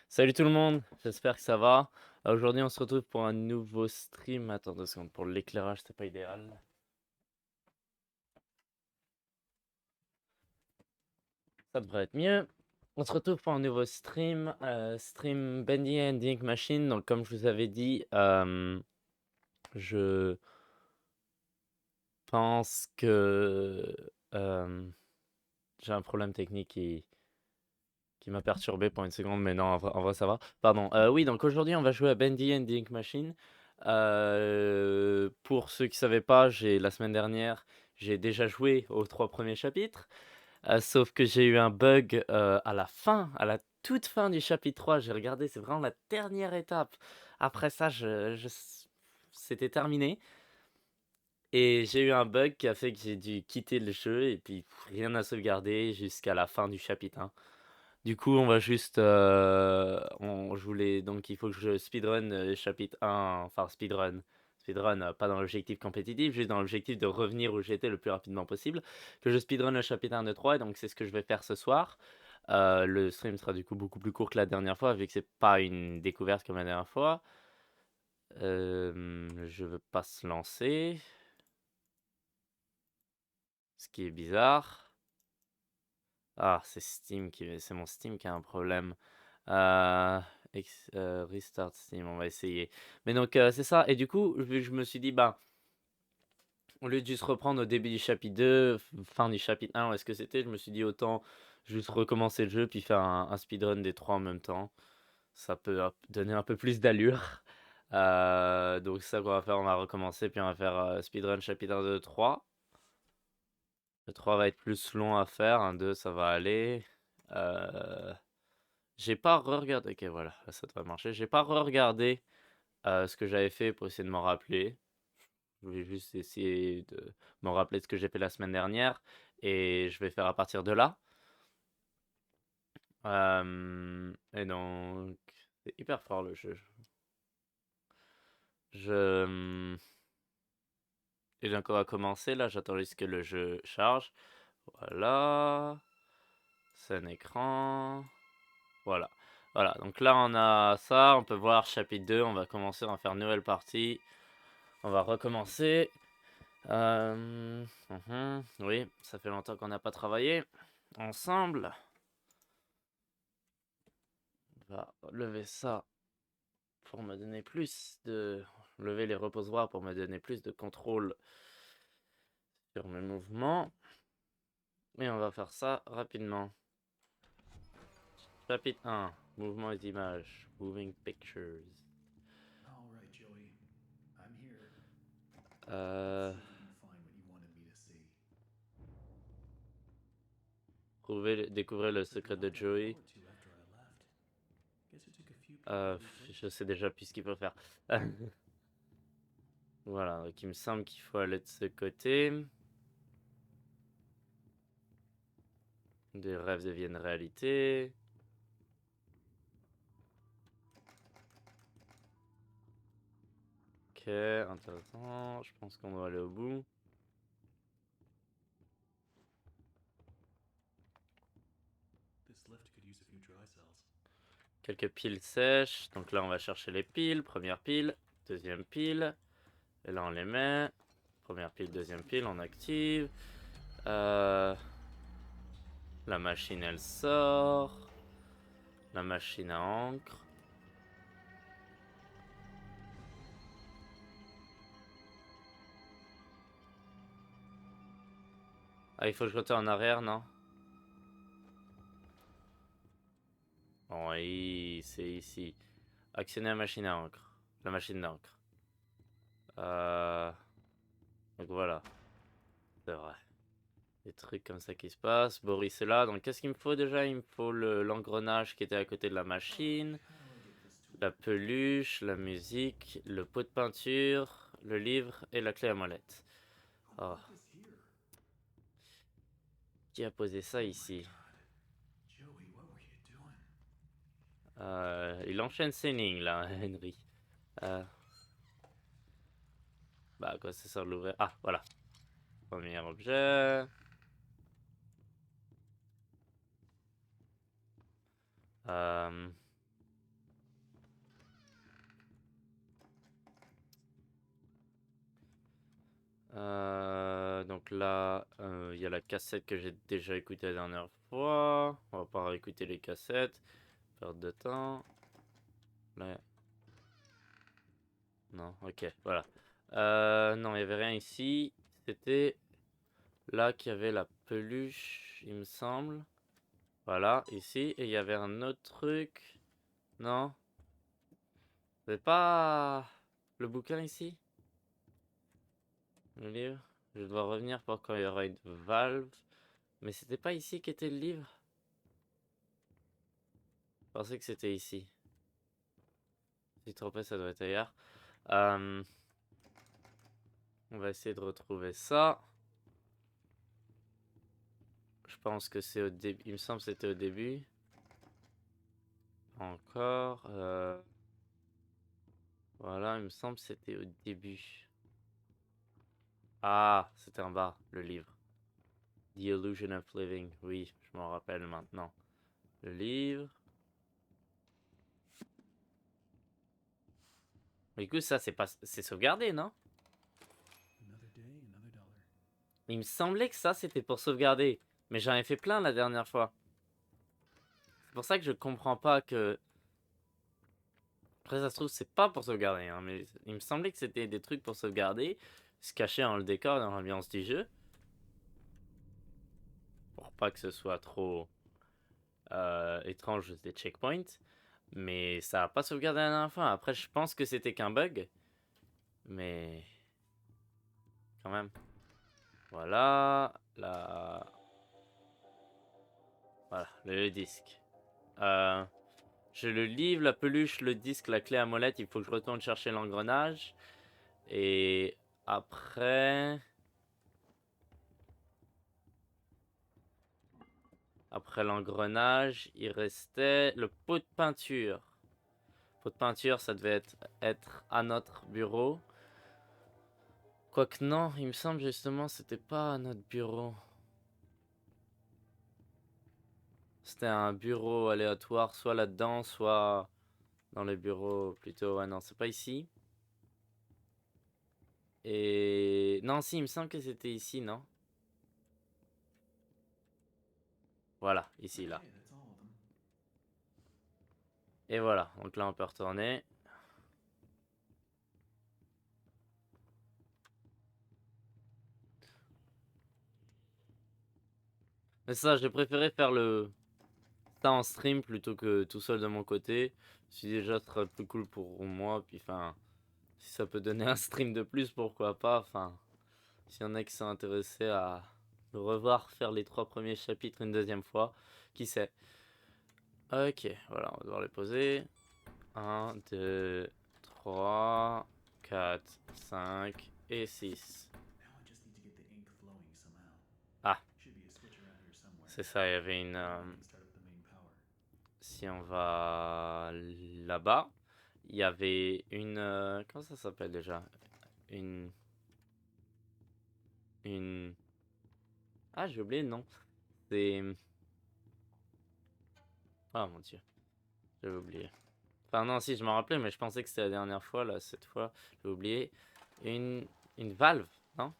Salut tout le monde, j'espère que ça va. Aujourd'hui, on se retrouve pour un nouveau stream. Attends 2 secondes, pour l'éclairage, c'est pas idéal. Ça devrait être mieux. On se retrouve pour un nouveau stream, stream Bendy and the Ink Machine. Donc, comme je vous avais dit, je pense que j'ai un problème technique qui m'a perturbé pour une seconde, mais non, en vrai, ça va. Pardon. Oui, donc aujourd'hui, on va jouer à Bendy and the Ink Machine. Pour ceux qui ne savaient pas, la semaine dernière, j'ai déjà joué aux 3 premiers chapitres. Sauf que j'ai eu un bug à la fin, à la toute fin du chapitre 3. J'ai regardé, c'est vraiment la dernière étape. Après ça, c'était terminé. Et j'ai eu un bug qui a fait que j'ai dû quitter le jeu et puis rien à sauvegarder jusqu'à la fin du chapitre 1. Du coup, on va juste, je voulais donc il faut que je speedrun, chapitre 1, enfin speedrun, pas dans l'objectif compétitif, juste dans l'objectif de revenir où j'étais le plus rapidement possible, que je speedrun le chapitre 1 de 3 et donc c'est ce que je vais faire ce soir. Le stream sera du coup beaucoup plus court que la dernière fois vu que c'est pas une découverte comme la dernière fois. Je veux pas se lancer, ce qui est bizarre. Ah, c'est mon Steam qui a un problème. Euh, Restart Steam, on va essayer. Mais donc, c'est ça. Et du coup, je me suis dit, bah, au lieu de juste reprendre au début du chapitre 2, fin du chapitre 1, où est-ce que c'était, je me suis dit, autant juste recommencer le jeu, puis faire un speedrun des trois en même temps. Ça peut donner un peu plus d'allure. Donc, c'est ça qu'on va faire, on va recommencer, puis on va faire speedrun chapitre 1, 2, 3. Le 3 va être plus long à faire, un 2, ça va aller. Euh, J'ai pas re-regardé. Ok, voilà, ça devrait marcher. J'ai pas re-regardé ce que j'avais fait pour essayer de m'en rappeler. Je vais juste essayer de me rappeler de ce que j'ai fait la semaine dernière et je vais faire à partir de là. Et donc, c'est hyper fort le jeu. Je. Et j'ai encore à commencer là, j'attends juste que le jeu charge. Voilà. C'est un écran. Voilà. Voilà, donc là on a ça, on peut voir chapitre 2, on va commencer, on va faire une nouvelle partie. On va recommencer. Oui, ça fait longtemps qu'on n'a pas travaillé ensemble. On va lever ça pour me donner plus de... Lever les reposoirs pour me donner plus de contrôle sur mes mouvements. Et on va faire ça rapidement. Chapitre 1. Mouvements et images. Moving pictures. All right, Joey. I'm here. Euh... See if you can find what you wanted me to see. Découvrir le There's secret a lot de to look Joey. forward to after I left. Guess it took a few people to replace Je you. sais déjà plus ce qu'il faut faire. Voilà, donc il me semble qu'il faut aller de ce côté. Des rêves deviennent réalité. Ok, intéressant. Je pense qu'on doit aller au bout. This lift could use a few dry cells. Quelques piles sèches. Donc là, on va chercher les piles. Première pile, deuxième pile. Et là, on les met. Première pile, deuxième pile, on active. La machine, elle sort. La machine à encre. Ah, il faut que je retourne en arrière, non? Oui, c'est ici. Actionner la machine à encre. La machine d'encre. Donc voilà, c'est vrai. Des trucs comme ça qui se passent. Boris est là. Donc qu'est-ce qu'il me faut déjà? Il me faut l'engrenage qui était à côté de la machine. How do I get this to La work? peluche, la musique, le pot de peinture, le livre et la clé à molette. Who Oh, put this here? qui a posé ça Oh my ici? god. Joey, what were you doing? Il enchaîne ses lignes là, Henry. Euh, Bah quoi, c'est ça de l'ouvrir. Ah, voilà. Premier objet. Euh, Donc là, il y a la cassette que j'ai déjà écoutée la dernière fois. On va pas réécouter les cassettes. Perte de temps. Là. Non, ok, voilà. Non, il y avait rien ici. C'était là qu'il y avait la peluche, il me semble. Voilà, ici. Et il y avait un autre truc. Non? C'est pas le bouquin ici? Le livre? Je dois revenir pour quand il y aura une valve. Mais c'était pas ici qu'était le livre? Je pensais que c'était ici. Si trompé, ça doit être ailleurs. On va essayer de retrouver ça. Je pense que c'est au début. Il me semble que c'était au début. Encore. Voilà, il me semble que c'était au début. Ah, c'était en bas, le livre. The Illusion of Living. Oui, je m'en rappelle maintenant. Le livre. Mais du coup, ça, c'est pas... C'est sauvegardé, non? Another day, another dollar. Il me semblait que ça, c'était pour sauvegarder. Mais j'en ai fait plein la dernière fois. C'est pour ça que je comprends pas que... Après, ça se trouve, c'est pas pour sauvegarder, hein, mais il me semblait que c'était des trucs pour sauvegarder, se cacher dans le décor, dans l'ambiance du jeu. Pour pas que ce soit trop étrange des checkpoints. Mais ça a pas sauvegardé la dernière fois. Après, je pense que c'était qu'un bug. Mais... Quand même. Voilà. La... Voilà, le disque. J'ai le livre, la peluche, le disque, la clé à molette. Il faut que je retourne chercher l'engrenage. Et après... Après l'engrenage, il restait le pot de peinture. Le pot de peinture, ça devait être à notre bureau. Quoique non, il me semble justement c'était pas à notre bureau. C'était un bureau aléatoire, soit là-dedans, soit dans les bureaux plutôt. Ouais, non, c'est pas ici. Et... Non, si, il me semble que c'était ici, non? Voilà, ici, là. Okay, that's all of them. Et voilà, donc là on peut retourner. Mais ça, j'ai préféré faire ça en stream plutôt que tout seul de mon côté. Si déjà ce serait plus cool pour moi, puis enfin, si ça peut donner un stream de plus, pourquoi pas. Enfin, s'il y en a qui sont intéressés à le revoir faire les 3 premiers chapitres une deuxième fois, qui sait. Ok, voilà, on va devoir les poser. 1, 2, 3, 4, 5 et 6. Now I just need to get the ink flowing somehow. Ah, Should be a switch around here somewhere. c'est ça, il y avait une... Then we can start up the main power. si on va là-bas, il y avait une... comment ça s'appelle déjà? Une... Une... Ah, j'ai oublié le nom. C'est... Ah, mon Dieu. J'avais oublié. Enfin, non, si, je m'en rappelais, mais je pensais que c'était la dernière fois, là, cette fois. J'ai oublié. Une... Une valve, non?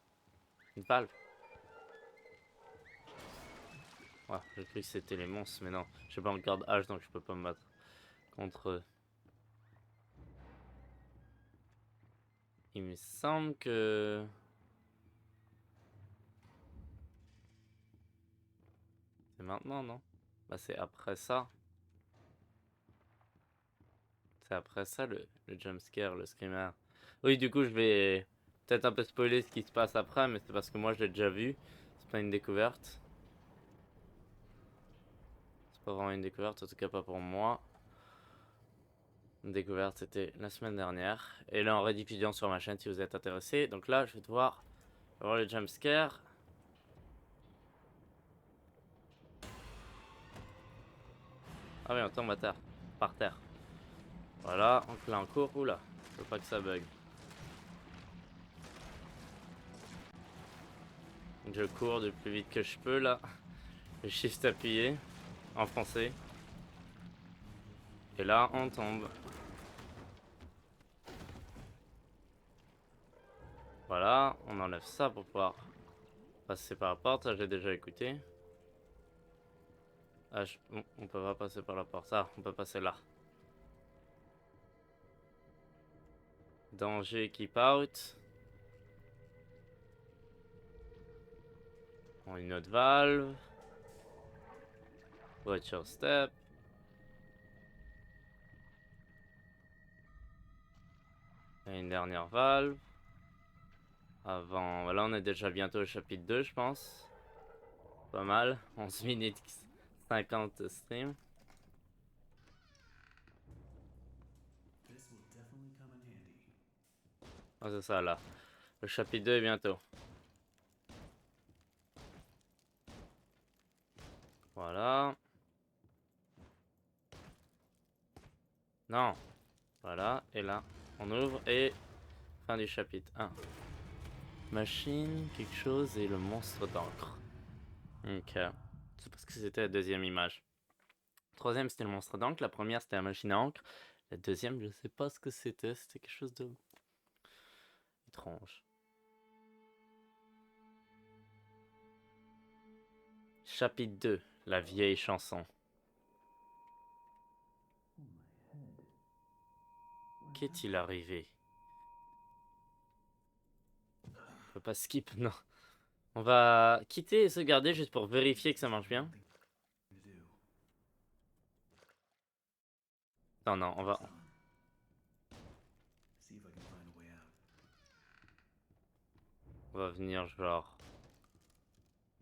Une valve. Ouais, j'ai cru que c'était les monstres, mais non. J'ai pas encore de H, donc je peux pas me battre contre eux. Il me semble que... C'est maintenant, non? Bah, c'est après ça. C'est après ça le jumpscare, le screamer. Oui, du coup, je vais peut-être un peu spoiler ce qui se passe après, mais c'est parce que moi je l'ai déjà vu. C'est pas une découverte. C'est pas vraiment une découverte, en tout cas pas pour moi. Une découverte, c'était la semaine dernière. Et là, en rediffusion sur ma chaîne si vous êtes intéressé. Donc là, je vais devoir voir le jumpscare. Ah oui, on tombe à terre. Par terre. Voilà, donc là, on court. Oula, faut pas que ça bug. Je cours du plus vite que je peux là. Le shift appuyé en français. Et là, on tombe. Voilà, on enlève ça pour pouvoir Passer par la porte, ça j'ai déjà écouté. Ah, on peut pas passer par la porte. Ah, on peut passer là. Danger, keep out. Bon, une autre valve. Watch your step. Et une dernière valve. Avant, là on est déjà bientôt au chapitre 2 je pense. Pas mal, 11 minutes 50 stream. This will definitely come in handy. Ah c'est ça là. Le chapitre 2 est bientôt. Voilà. Non. Voilà, et là, on ouvre et fin du chapitre 1. Machine, quelque chose et le monstre d'encre. Ok. C'est parce que c'était la deuxième image. Troisième c'était le monstre d'encre, la première c'était la machine à encre. La deuxième, je sais pas ce que c'était quelque chose de étrange. Chapitre 2, la vieille chanson. Qu'est-il arrivé? On peut pas skip, non. On va quitter et se garder juste pour vérifier que ça marche bien. Non, non, on va venir genre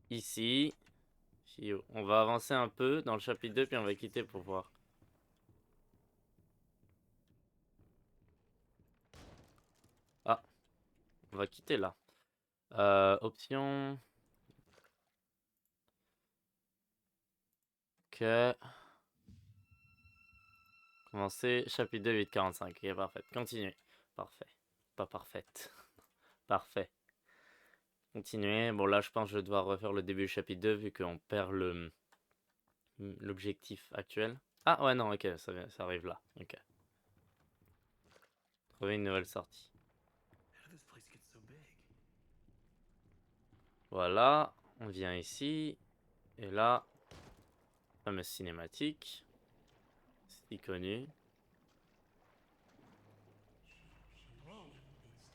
ici. On va avancer un peu dans le chapitre 2 puis on va quitter pour voir. Ah, on va quitter là. Option. Ok. Commencer, chapitre 2, 8:45. Ok, parfait. Continuez. Parfait. Pas parfaite. Parfait. Continuez. Bon, là, je pense que je vais devoir refaire le début du chapitre 2 vu qu'on perd l'objectif actuel. Ah, ouais, non, ok, ça arrive là. Ok. Trouver une nouvelle sortie. Voilà. On vient ici. Et là, fameuse cinématique. Si connu.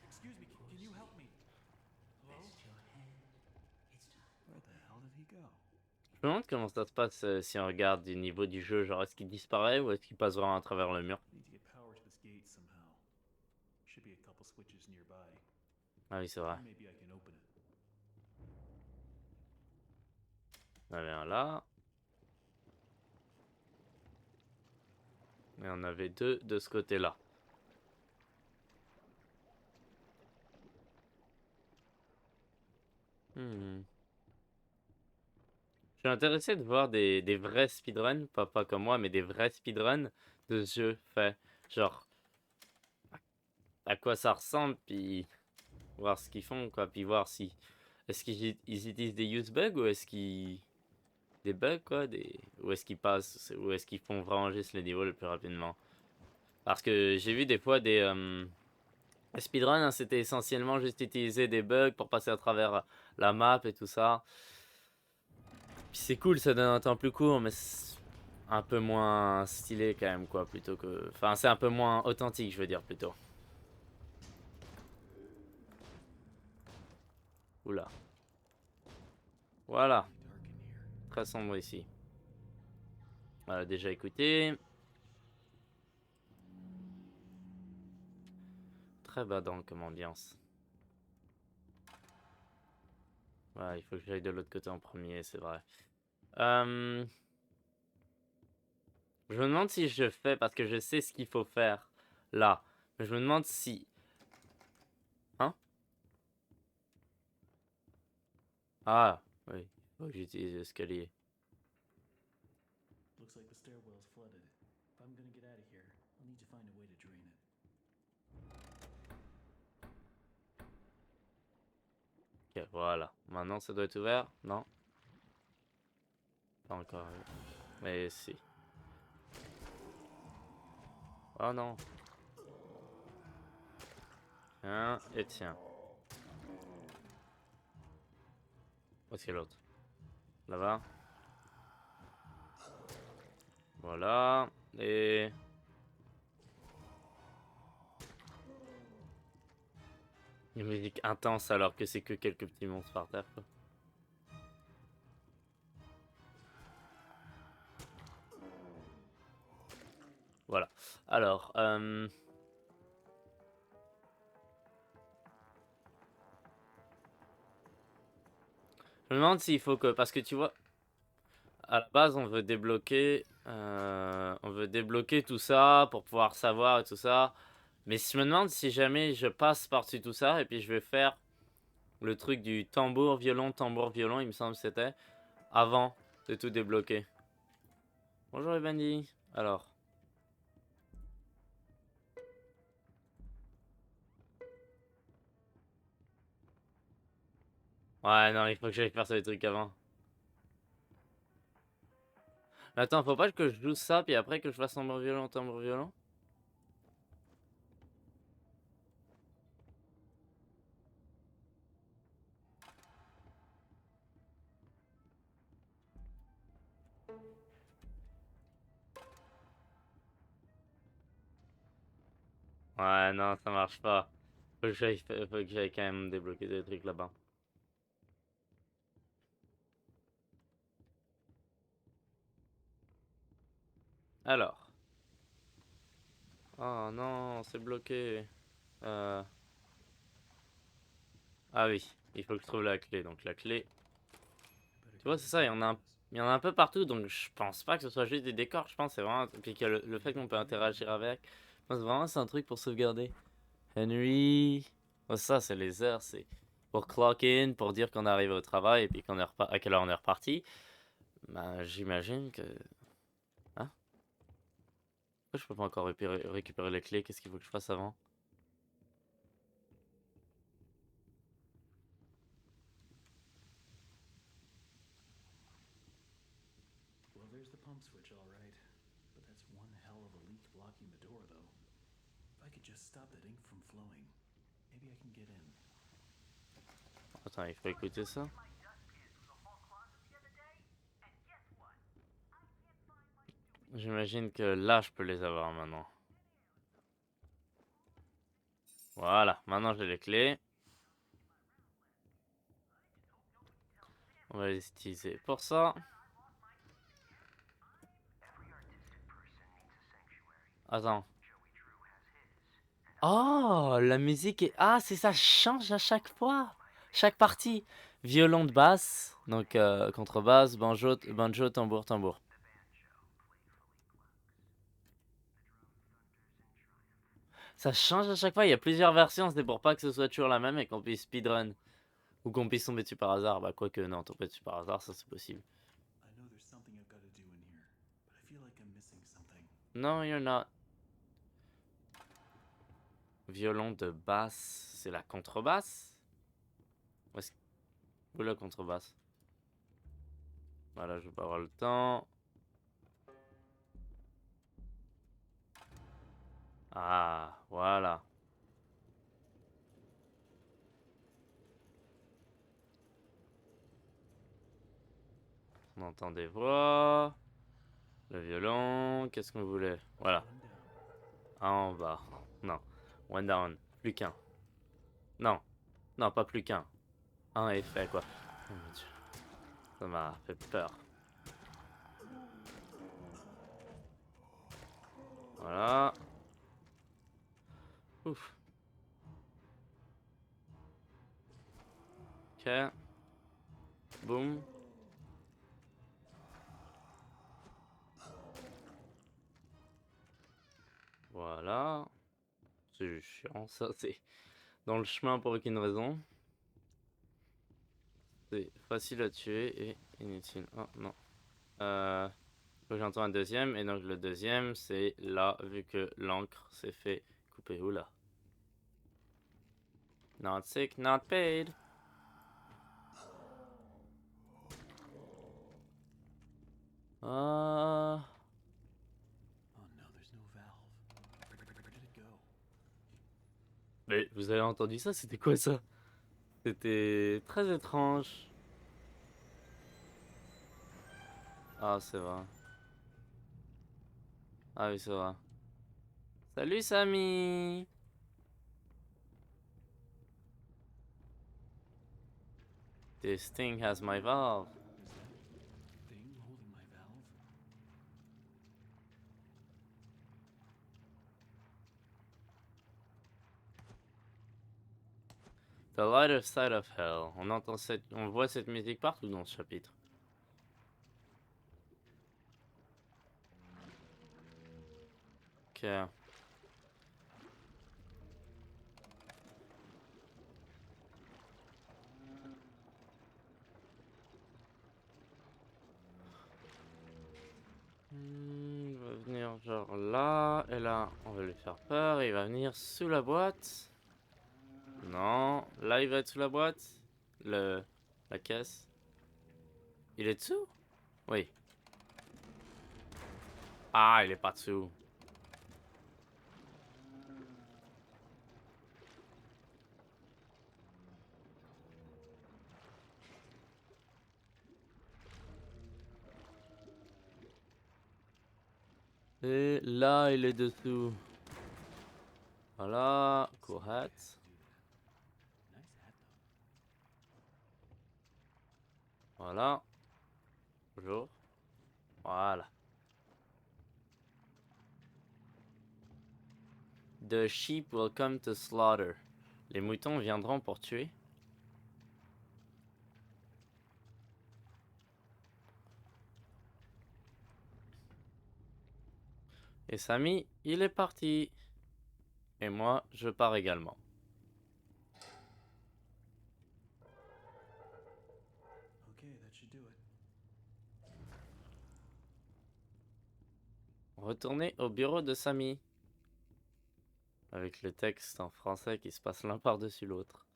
Excuse me, can you help me? Hello? Where the hell did he go? Je me demande comment ça se passe si on regarde du niveau du jeu. Genre, est-ce qu'il disparaît ou est-ce qu'il passe vraiment à travers le mur? I need to get power to this gate somehow. Should be a couple switches nearby. Ah oui, c'est vrai. Maybe I can open it. On avait un là. Et on avait deux de ce côté-là. Je suis intéressé de voir des vrais speedruns, pas comme moi, mais des vrais speedruns de ce jeu fait. Genre, à quoi ça ressemble, puis voir ce qu'ils font, quoi, puis voir si... Est-ce qu'ils utilisent des use bugs ou est-ce qu'ils... Des bugs, quoi, ou est-ce qu'ils passent, ou est-ce qu'ils font vraiment juste le niveau le plus rapidement? Parce que j'ai vu des fois des speedruns, hein, c'était essentiellement juste utiliser des bugs pour passer à travers la map et tout ça. Puis c'est cool, ça donne un temps plus court, mais c'est un peu moins stylé quand même, quoi, plutôt que... Enfin, c'est un peu moins authentique, je veux dire, plutôt. Oula. Voilà. Très sombre ici. Voilà, déjà écouté. Très badant comme ambiance. Ouais, il faut que j'aille de l'autre côté en premier, c'est vrai. Je me demande si je fais, parce que je sais ce qu'il faut faire là. Mais je me demande si... Hein? Ah, oui. Faut que j'utilise l'escalier. Looks like the stairwell's flooded. If I'm gonna get out of here, I'll need to find a way to drain it. Ok, voilà. Maintenant, ça doit être ouvert? Non? Pas encore. Mais si. Oh non. Tiens, et tiens. Où est-ce qu'il y a l'autre? Là-bas. Voilà. Et... une musique intense alors que c'est que quelques petits monstres par terre, quoi. Voilà. Alors, je me demande s'il faut que... Parce que tu vois, à la base, on veut débloquer tout ça pour pouvoir savoir et tout ça. Mais je me demande si jamais je passe par-dessus tout ça et puis je vais faire le truc du tambour, violon, il me semble que c'était, avant de tout débloquer. Bonjour les bandits. Alors. Ouais, non, il faut que j'aille faire ces trucs avant. Mais attends, faut pas que je joue ça, puis après que je fasse tambour, violon, tambour, violon? Ouais, non, ça marche pas. Faut que j'aille quand même débloquer des trucs là-bas. Alors. Oh non, c'est bloqué. Euh... Ah oui, il faut que je trouve la clé. Donc la clé... Tu vois, c'est ça, il y en a un peu partout, donc je pense pas que ce soit juste des décors, je pense que c'est vraiment... Puis que le fait qu'on peut interagir avec... Je pense vraiment c'est un truc pour sauvegarder. Henry... Oh, ça, c'est les heures, c'est pour clock in, pour dire qu'on est arrivé au travail et puis qu'on est à quelle heure on est reparti. Bah, j'imagine que... Hein? Pourquoi je peux pas encore récupérer les clés? Qu'est-ce qu'il faut que je fasse avant? Well, there's the pump switch, all right. But that's one hell of a leak blocking the door, though. If I could just stop that ink from flowing, maybe I can get in. Attends, il faut écouter ça. J'imagine que là, je peux les avoir maintenant. Voilà, maintenant j'ai les clés. On va les utiliser pour ça. Attends. Oh, la musique est... Ah, c'est ça, change à chaque fois. Chaque partie. Violon de basse, donc contrebasse, banjo, tambour, tambour. Ça change à chaque fois, il y a plusieurs versions, c'est pour pas que ce soit toujours la même et qu'on puisse speedrun. Ou qu'on puisse tomber dessus par hasard, bah quoique non, tomber dessus par hasard, ça c'est possible. I know there's something I've got to do in here, but I feel like I'm missing something. No, you're not. Violon de basse, c'est la contrebasse? Où la contrebasse? Voilà, je vais pas avoir le temps. Ah, voilà. On entend des voix. Le violon, qu'est-ce qu'on voulait? Voilà. One down. En bas. Non. One down. Plus qu'un. Non. Non, pas plus qu'un. Un effet, quoi. Oh mon dieu. Ça m'a fait peur. Voilà. Ouf. Ok. Boum. Voilà. C'est juste chiant, ça. C'est dans le chemin pour aucune raison. C'est facile à tuer et inutile. Oh non. J'entends un deuxième, et donc le deuxième, c'est là, vu que l'encre s'est fait couper. Oula. Not sick, not paid. Ah. Oh no, there's no valve. Where did it go? Mais vous avez entendu ça? C'était quoi ça? C'était très étrange. Ah, c'est vrai. Ah oui, c'est vrai. Salut, Samy! This thing has my valve. Is that thing holding my valve? The lighter side of hell. On voit cette musique partout dans ce chapitre. Ok. Il va venir genre là, et là, on va lui faire peur, et il va venir sous la boîte. Non, là il va être sous la boîte. La caisse. Il est dessous? Oui. Ah, il est pas dessous. Et là, il est dessous. Voilà, cool hat. Nice hat, though. Voilà. Bonjour. Voilà. The sheep will come to slaughter. Les moutons viendront pour tuer. Et Samy, il est parti. Et moi, je pars également. Okay, that should do it. Retourner au bureau de Samy. Avec le texte en français qui se passe l'un par-dessus l'autre.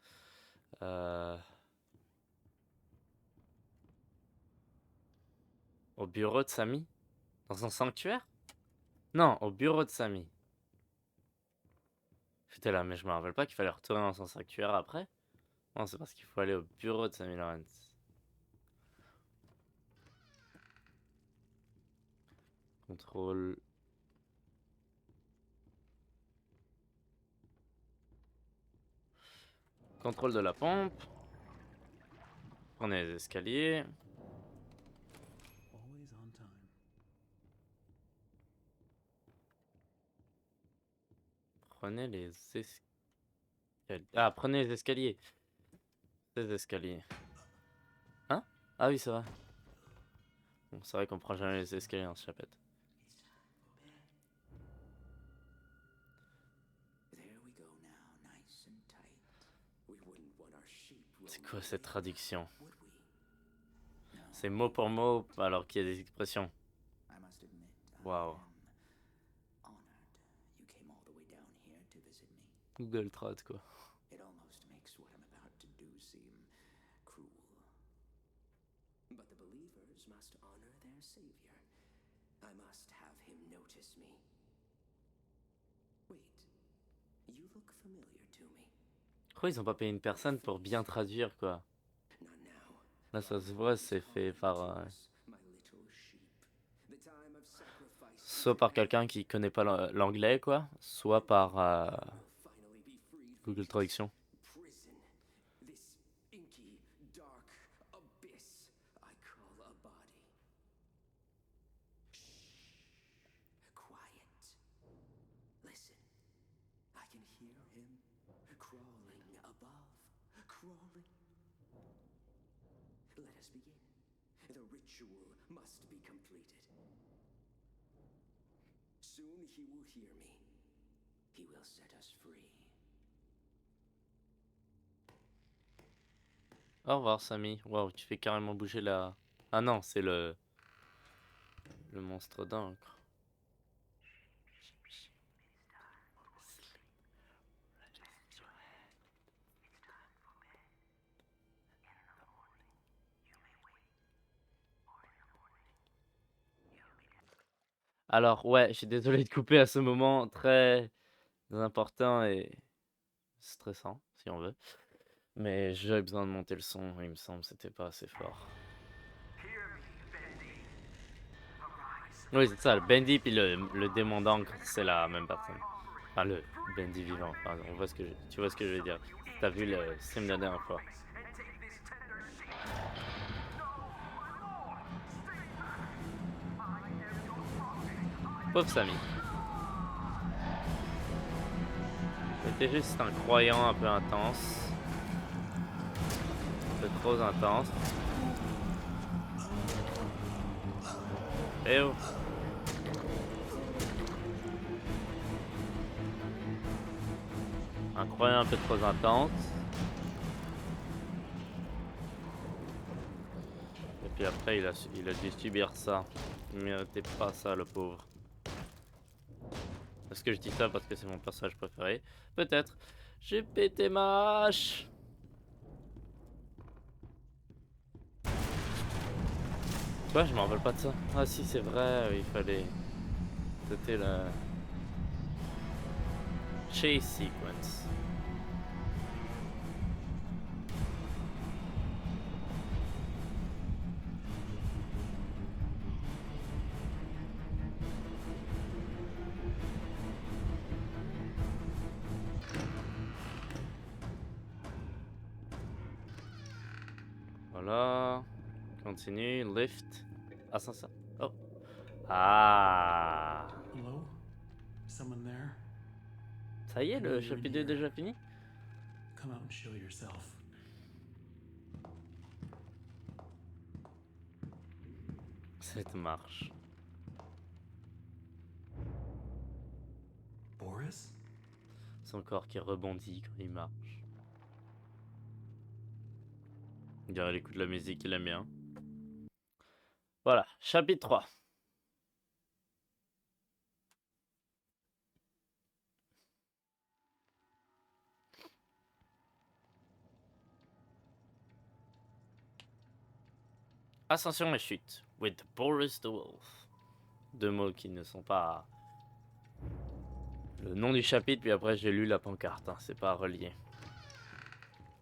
Au bureau de Samy? Dans son sanctuaire? Non, au bureau de Samy. J'étais là, mais je me rappelle pas qu'il fallait retourner dans son sanctuaire après. Non, c'est parce qu'il faut aller au bureau de Samy Lawrence. Contrôle. Contrôle de la pompe. Prenez les escaliers. Always on time. Prenez les escaliers. Ah, prenez les escaliers. Les escaliers. Hein? Ah oui, c'est vrai. Bon, c'est vrai qu'on prend jamais les escaliers dans ce chapitre. C'est quoi cette traduction? C'est mot pour mot alors qu'il y a des expressions. Waouh. Google Trad quoi. It almost makes what I'm about to do seem cruel. But the believers must honor their savior. I must have him notice me. Wait, you look familiar to me. Pourquoi ils ont pas payé une personne pour bien traduire quoi? Not now. Là ça se voit, c'est fait par My little sheep. The time of sacrifice. soit par quelqu'un qui connaît pas l'anglais quoi, soit par Will finally be freed from Google Traduction. prison. This inky, dark abyss I call a body. Shh. Quiet. Listen. I can hear him crawling above. Crawling. Let us begin. The ritual must be completed. Soon he will hear me. He will set us free. Au revoir Samy. Waouh, tu fais carrément bouger la... Ah non, c'est le monstre d'encre. Alors ouais, je suis désolé de couper à ce moment très important et stressant, si on veut. Mais j'avais besoin de monter le son, il me semble, c'était pas assez fort. Hear me, Bendy. Oui, c'est ça, le Bendy puis le démon d'encre, c'est la même personne. Enfin, le Bendy vivant, enfin, on voit ce que tu vois ce que je veux dire. Si t'as vu le stream de la dernière fois. Pauvre Samy. C'était juste un croyant un peu intense. Un peu trop intense. Eh oh! Un croyant un peu trop intense. Et puis après, il a dû subir ça. Il méritait pas ça, le pauvre. Est-ce que je dis ça parce que c'est mon personnage préféré? Peut-être. J'ai pété ma hache! Quoi? Je me rappelle pas de ça. Ah si, c'est vrai, il fallait... C'était le... Chase sequence. Voilà. Continue, lift. Ascenseur. Oh. Ah. Hello? Someone there? Ça y est, I know le you're in chapitre 2 est here. déjà fini? Come out and show yourself. Cette marche. Boris? Son corps qui rebondit quand il marche. On dirait l'écoute de la musique, il aime bien. Voilà, chapitre 3. Ascension et chute. With Boris the Wolf. Deux mots qui ne sont pas le nom du chapitre, puis après j'ai lu la pancarte, hein, c'est pas relié.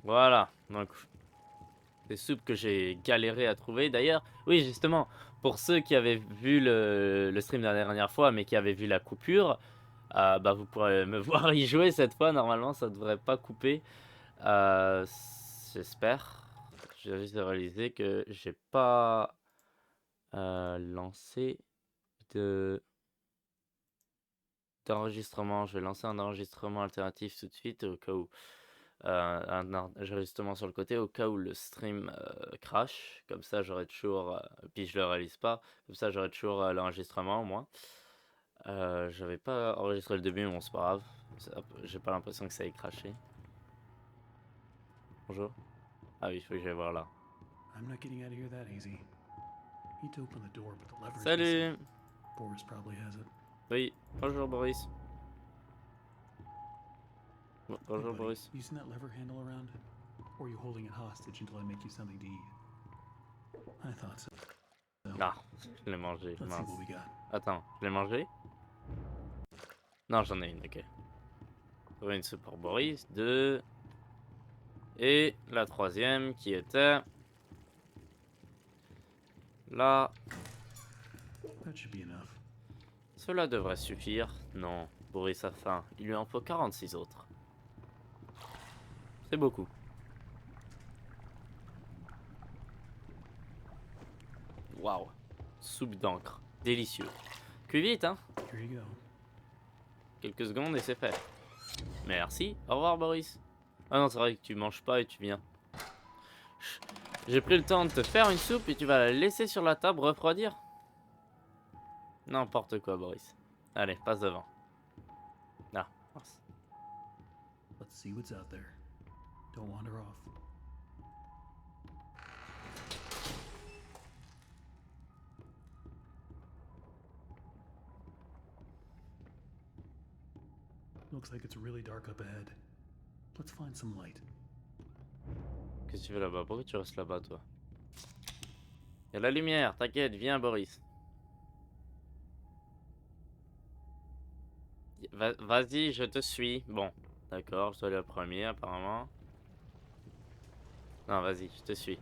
Voilà, donc des soupes que j'ai galéré à trouver. D'ailleurs, oui, justement, pour ceux qui avaient vu le stream de la dernière fois, mais qui avaient vu la coupure, bah vous pourrez me voir y jouer cette fois. Normalement, ça devrait pas couper. Euh, J'espère. J'ai juste réalisé que j'ai pas lancé de d'enregistrement. Je vais lancer un enregistrement alternatif tout de suite au cas où un enregistrement sur le côté au cas où le stream crash. Comme ça, j'aurai toujours. Puis je le réalise pas. Comme ça, j'aurai toujours l'enregistrement au moins. J'avais pas enregistré le début, mais bon, c'est pas grave. J'ai pas l'impression que ça ait crashé. Bonjour. Ah oui, il faut que j'aille voir là. I'm not getting out of here that easy. Need to open the door, but the lever's Salut. missing. Boris probably has it. Oui, bonjour Boris. Bonjour Hey, buddy, Boris. you seen that lever handle around? Or are you holding it hostage until I make you something to eat? I thought so. Ah, je l'ai mangé. Let's see Mince. what we got. Attends, je l'ai mangé? Non, j'en ai une, ok. Une soupe pour Boris, deux. Et la troisième qui était là. That should be enough. Cela devrait suffire. Non, Boris a faim. Il lui en faut 46 autres. C'est beaucoup. Waouh. Soupe d'encre. Délicieux. Cuis vite, hein. Here you go. Quelques secondes et c'est fait. Merci. Au revoir, Boris. Ah non, c'est vrai que tu manges pas et tu viens. J'ai pris le temps de te faire une soupe et tu vas la laisser sur la table refroidir. N'importe quoi, Boris. Allez, passe devant. Ah, mince. Let's see what's out there. Don't wander off. Looks like it's really dark up ahead. Let's find some light. Qu'est-ce que tu fais là-bas? Pourquoi tu restes là-bas, toi? Il y a la lumière, t'inquiète, viens, Boris. Vas-y, je te suis. Bon, d'accord, je dois aller le premier, apparemment. Non, vas-y, je te suis.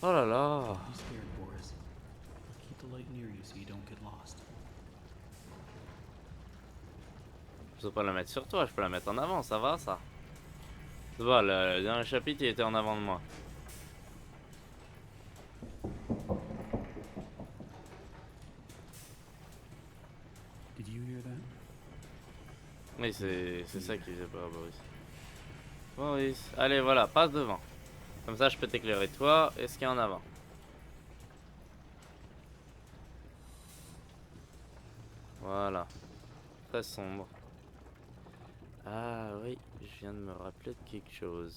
Oh là là. Don't be scared, Boris. I'll keep the light near you so you don't get lost. Je peux pas la mettre sur toi, je peux la mettre en avant, ça va ça. Tu vois, le dernier chapitre il était en avant de moi. Did you hear that? Oui, c'est ça qui faisait peur, Boris. Boris, allez voilà, passe devant. Comme ça je peux t'éclairer toi et ce qu'il y a en avant. Voilà. Très sombre. Ah oui, je viens de me rappeler de quelque chose.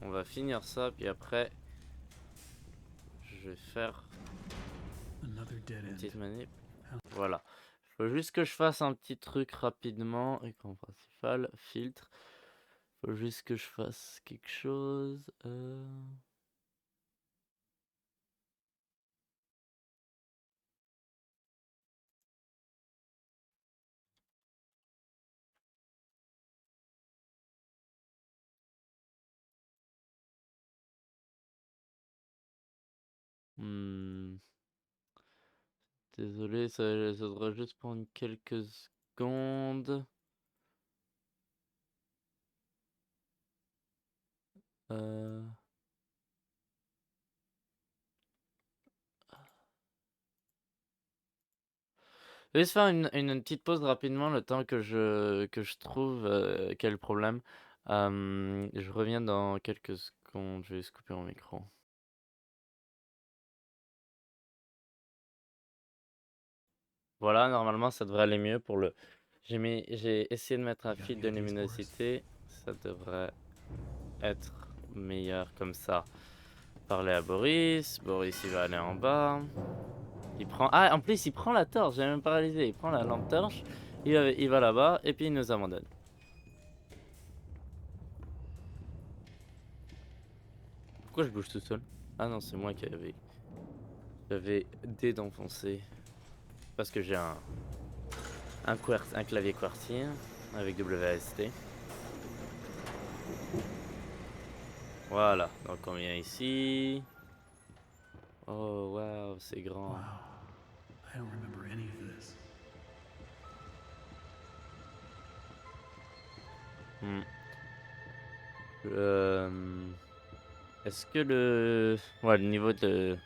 On va finir ça, puis après, je vais faire Another dead une end. petite manip. Voilà. Il faut juste que je fasse un petit truc rapidement. Écran principal, filtre. Il faut juste que je fasse quelque chose. Désolé, ça devrait juste prendre quelques secondes. Je vais se faire une petite pause rapidement, le temps que je trouve quel est le problème. Je reviens dans quelques secondes, je vais juste couper mon micro. Voilà, normalement ça devrait aller mieux pour le... J'ai essayé de mettre un filtre de luminosité, ça devrait être meilleur comme ça. Parler à Boris, Boris il va aller en bas. Il prend... Ah, en plus il prend la torche, j'ai même pas réalisé, il prend la lampe torche, il va là-bas et puis il nous abandonne. Pourquoi je bouge tout seul? Ah non, c'est moi qui avais... J'avais D d'enfoncer. Parce que j'ai un clavier QWERTY avec WASD. Voilà, donc on vient ici. Oh waouh, c'est grand. Wow. I don't remember any of this. Est-ce que le... Ouais, le niveau de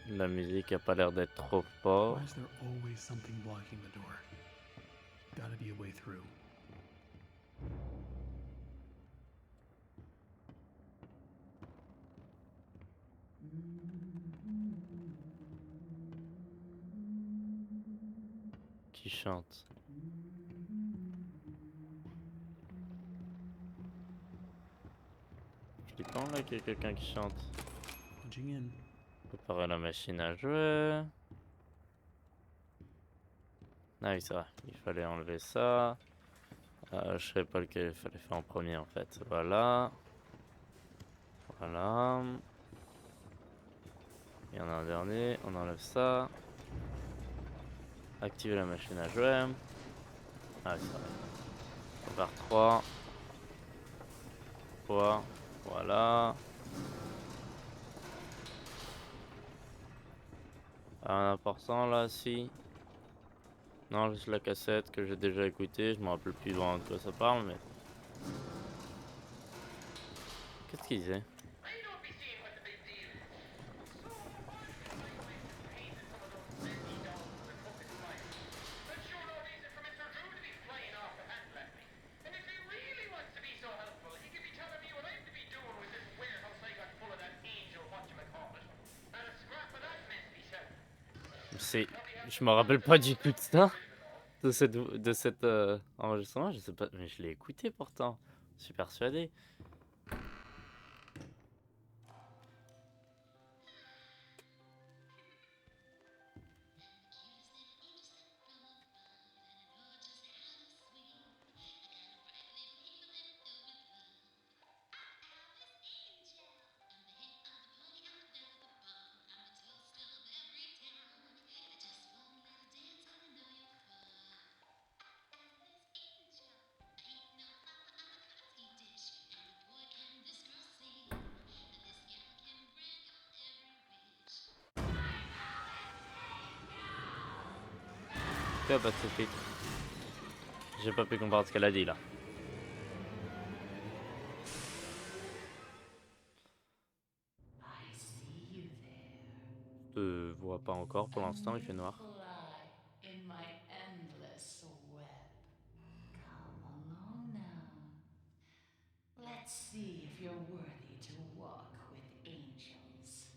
la musique a pas l'air d'être trop fort. Why is there always something blocking the door? Gotta be a way through. Qui chante. Flippant là qu'il y a quelqu'un qui chante. Punching in. Préparer la machine à jouer. Ah oui, c'est vrai, il fallait enlever ça. Je savais pas lequel il fallait faire en premier en fait. Voilà. Voilà. Il y en a un dernier, on enlève ça. Activer la machine à jouer. Ah oui, c'est vrai. On part 3. 3. Voilà. Un important là, si. Non, juste la cassette que j'ai déjà écoutée. Je me rappelle plus vraiment de quoi ça parle, mais. Qu'est-ce qu'il disait? C'est... Je me rappelle pas du tout de ça. De cette enregistrement, je sais pas, mais je l'ai écouté pourtant. Je suis persuadé. Que Pacifique. J'ai pas pu comprendre ce qu'elle a dit là. I see you there. Je vois pas encore pour l'instant, il fait noir. Fly in my endless web. Come along now. Let's see if you're worthy to walk with angels.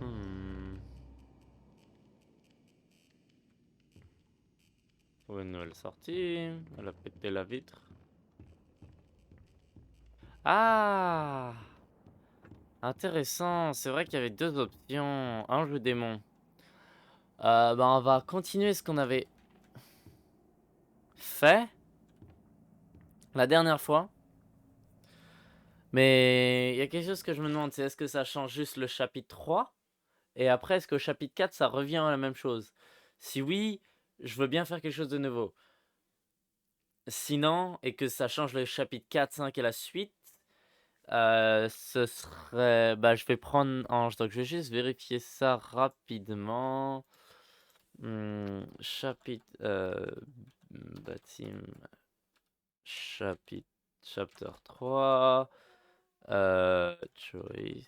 Hmm. Pour une nouvelle sortie. Elle a pété la vitre. Ah! Intéressant, c'est vrai qu'il y avait deux options. Ange ou démon. Bah on va continuer ce qu'on avait fait la dernière fois. Mais il y a quelque chose que je me demande, c'est est-ce que ça change juste le chapitre 3? Et après, est-ce qu'au chapitre 4, ça revient à la même chose? Si oui, je veux bien faire quelque chose de nouveau. Sinon, et que ça change le chapitre 4, 5 et la suite, ce serait... Bah, je vais prendre Ange. Donc, je vais juste vérifier ça rapidement. Chapitre... Bâtiment... Chapitre... Chapter 3... Choice...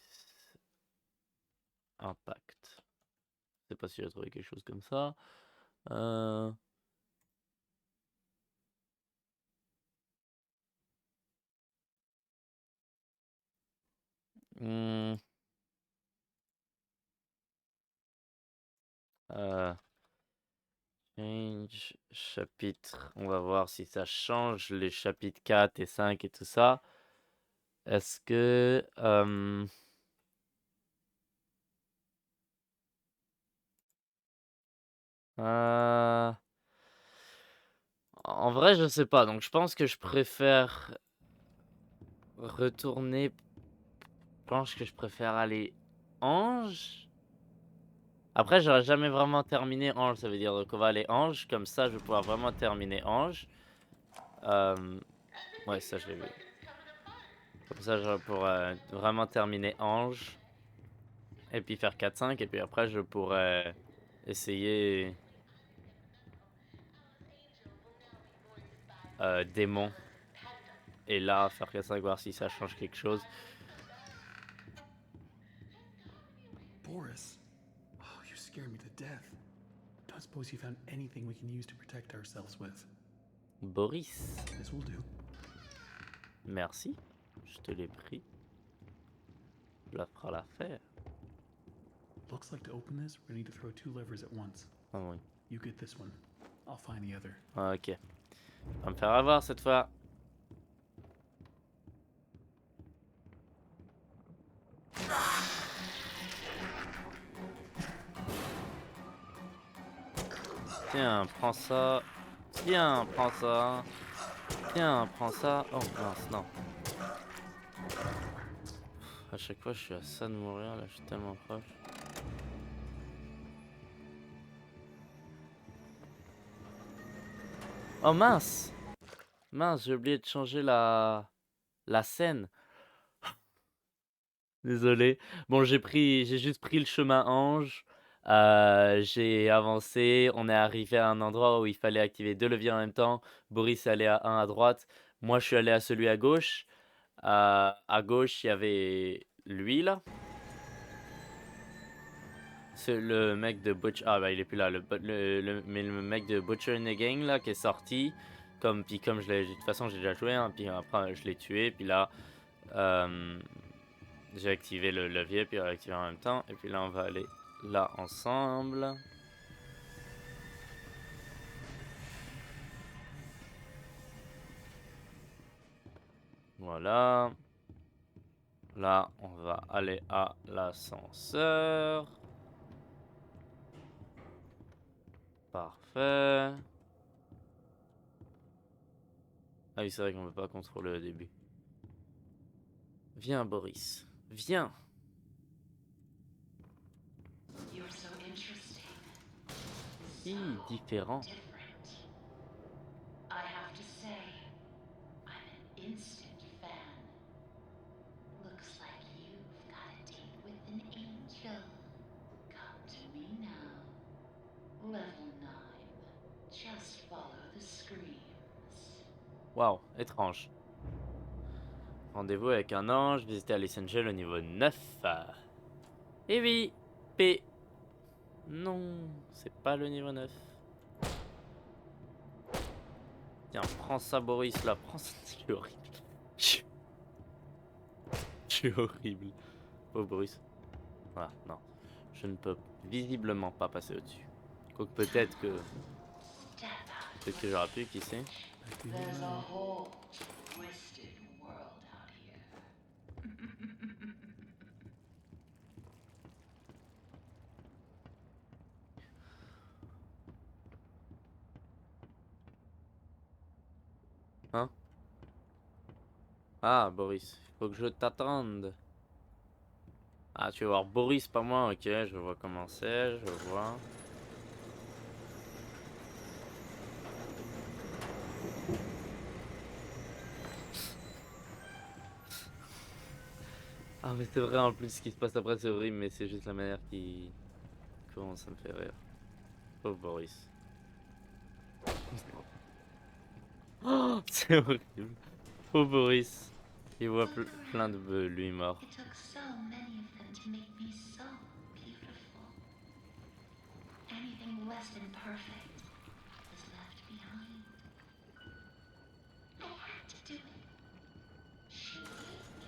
Impact. Je sais pas si j'ai trouvé quelque chose comme ça. Euh... hmm, euh, Change chapitre. On va voir si ça change les chapitres 4 et 5 et tout ça. Est-ce que... en vrai, je sais pas. Donc, je pense que je préfère retourner. Je pense que je préfère aller Ange. Après, j'aurais jamais vraiment terminé Ange. Ça veut dire qu'on va aller Ange. Comme ça, je vais pouvoir vraiment terminer Ange. Ouais, ça, je l'ai vu. Comme ça, je pourrais vraiment terminer Ange. Et puis faire 4-5. Et puis après, je pourrais essayer Démon. Et là, faire 4-5, voir si ça change quelque chose. Boris. Oh, you scare me to death. Don't suppose you found anything we can use to protect ourselves with. Boris. This will do. Merci. Je te l'ai pris. La fera l'affaire. Looks like to open this, we need to throw 2 levers at once. Ah oui. You get this one. I'll find the other. Ok. On va me faire avoir cette fois. Tiens, prends ça. Tiens, prends ça. Tiens, prends ça. Oh mince, non. À chaque fois, je suis à ça de mourir. Là, je suis tellement proche. Oh mince! Mince, j'ai oublié de changer la scène. Désolé. Bon, j'ai juste pris le chemin Ange. J'ai avancé. On est arrivé à un endroit où il fallait activer 2 leviers en même temps. Boris est allé à un à droite. Moi, je suis allé à celui à gauche. À gauche, il y avait lui là. C'est le mec de Butcher. Ah bah il est plus là. Mais le mec de Butcher and the Gang là qui est sorti. Puis comme de toute façon j'ai déjà joué. Hein, puis après je l'ai tué. Puis là. J'ai activé le levier, puis réactivé en même temps. Et puis là, on va aller là ensemble. Voilà. Là, on va aller à l'ascenseur. Parfait. Ah oui, c'est vrai qu'on ne peut pas contrôler au début. Viens, Boris. Viens. You're so interesting. Si, So différent. different. I have to say, I'm an instant fan. Looks like you've got a date with an angel. Come to me now. Level 9. Waouh, étrange. Rendez-vous avec un ange, visiter Alice Angel au niveau 9. Eh oui, P. Non, c'est pas le niveau 9. Tiens, prends ça, Boris, là, prends ça. Je suis horrible. Je suis horrible. Oh, Boris. Voilà, non. Je ne peux visiblement pas passer au-dessus. Quoique Step out. peut-être que j'aurais pu, qui sait. There's a whole twisted world out here. Hein? Ah, Boris, faut que je t'attende. Ah, tu veux voir Boris, pas moi, ok, je vois comment c'est, je vois. Ah, mais c'est vrai, en plus, ce qui se passe après, c'est horrible, mais c'est juste la manière qui... Comment ça me fait rire. Pauvre Boris. Oh, c'est horrible. Pauvre Boris. Il voit plein de lui mort. It took so many of them to make me so beautiful. Anything less than perfect was left behind. I had to do it. She gave me.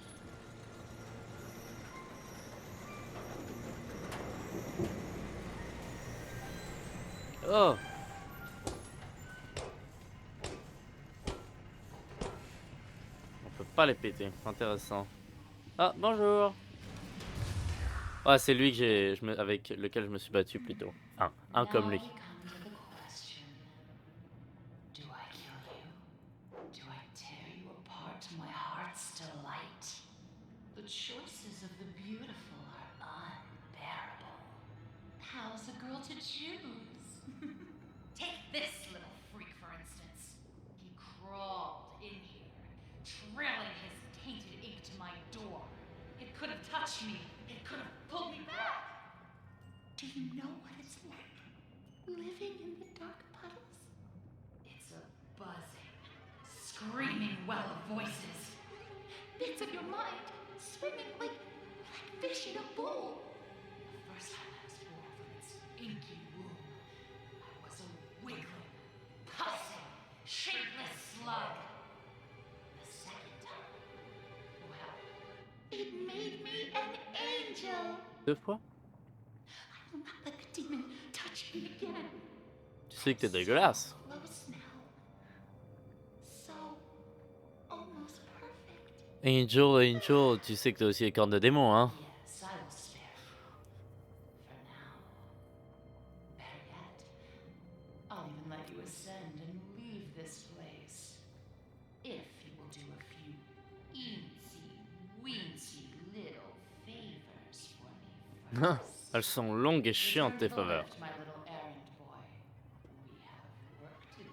Oh! On peut pas les péter, intéressant. Ah, bonjour! Ouais, c'est lui que avec lequel je me suis battu plutôt. Enfin, un comme lui. Now we come to the question. Do I kill you? Do I tear you apart to my heart's delight? The choices of the beautiful are unbearable. How's a girl to choose? Take this little freak, for instance. He crawled in here, trailing his tainted ink to my door. It could have touched me. It could have pulled me back. Do you know what it's like living in the dark puddles? It's a buzzing, screaming well of voices. Bits of your mind swimming like fish in a bowl. The first time I was born from its inky womb, I was a wiggling, pulsing, shapeless slug. The second time, well, it made me an angel. 2 fois? I will not let the demon touch me again. Tu sais que t'es dégueulasse. Close now. So almost perfect. Angel, Angel, tu sais que t'as aussi les cornes de démon, hein? Yes, I will spare you. For now. Better yet, I'll even let you ascend and leave this place. If you will do a few eensy-weensy little favors for me first. Elles sont longues et chiantes, tes Return to the faveurs. lift, my little errand boy. We have work to do.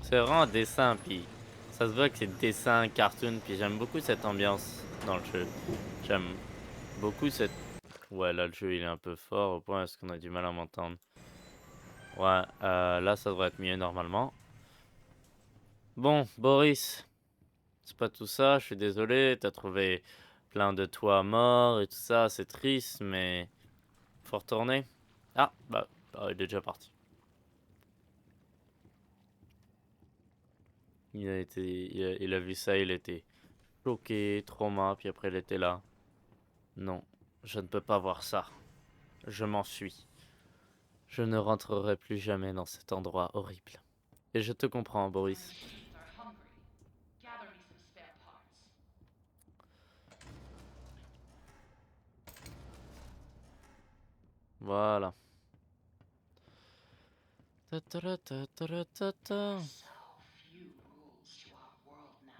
C'est vraiment un dessin, puis ça se voit que c'est dessin, cartoon, puis j'aime beaucoup cette ambiance dans le jeu. J'aime beaucoup cette... Ouais, là, le jeu, il est un peu fort, au point est-ce qu'on a du mal à m'entendre. Ouais, là, ça devrait être mieux, normalement. Bon, Boris, c'est pas tout ça, je suis désolé, t'as trouvé plein de toits morts et tout ça, c'est triste, mais... Faut retourner. Ah, bah, il est déjà parti. Il a vu ça, il était choqué, trauma, puis après il était là. Non, je ne peux pas voir ça. Je m'enfuis. Je ne rentrerai plus jamais dans cet endroit horrible. Et je te comprends, Boris. Machines are hungry. Gather me some spare parts. Voilà. Ta ta ra ta ta ra ta ta. So few rules to our world now.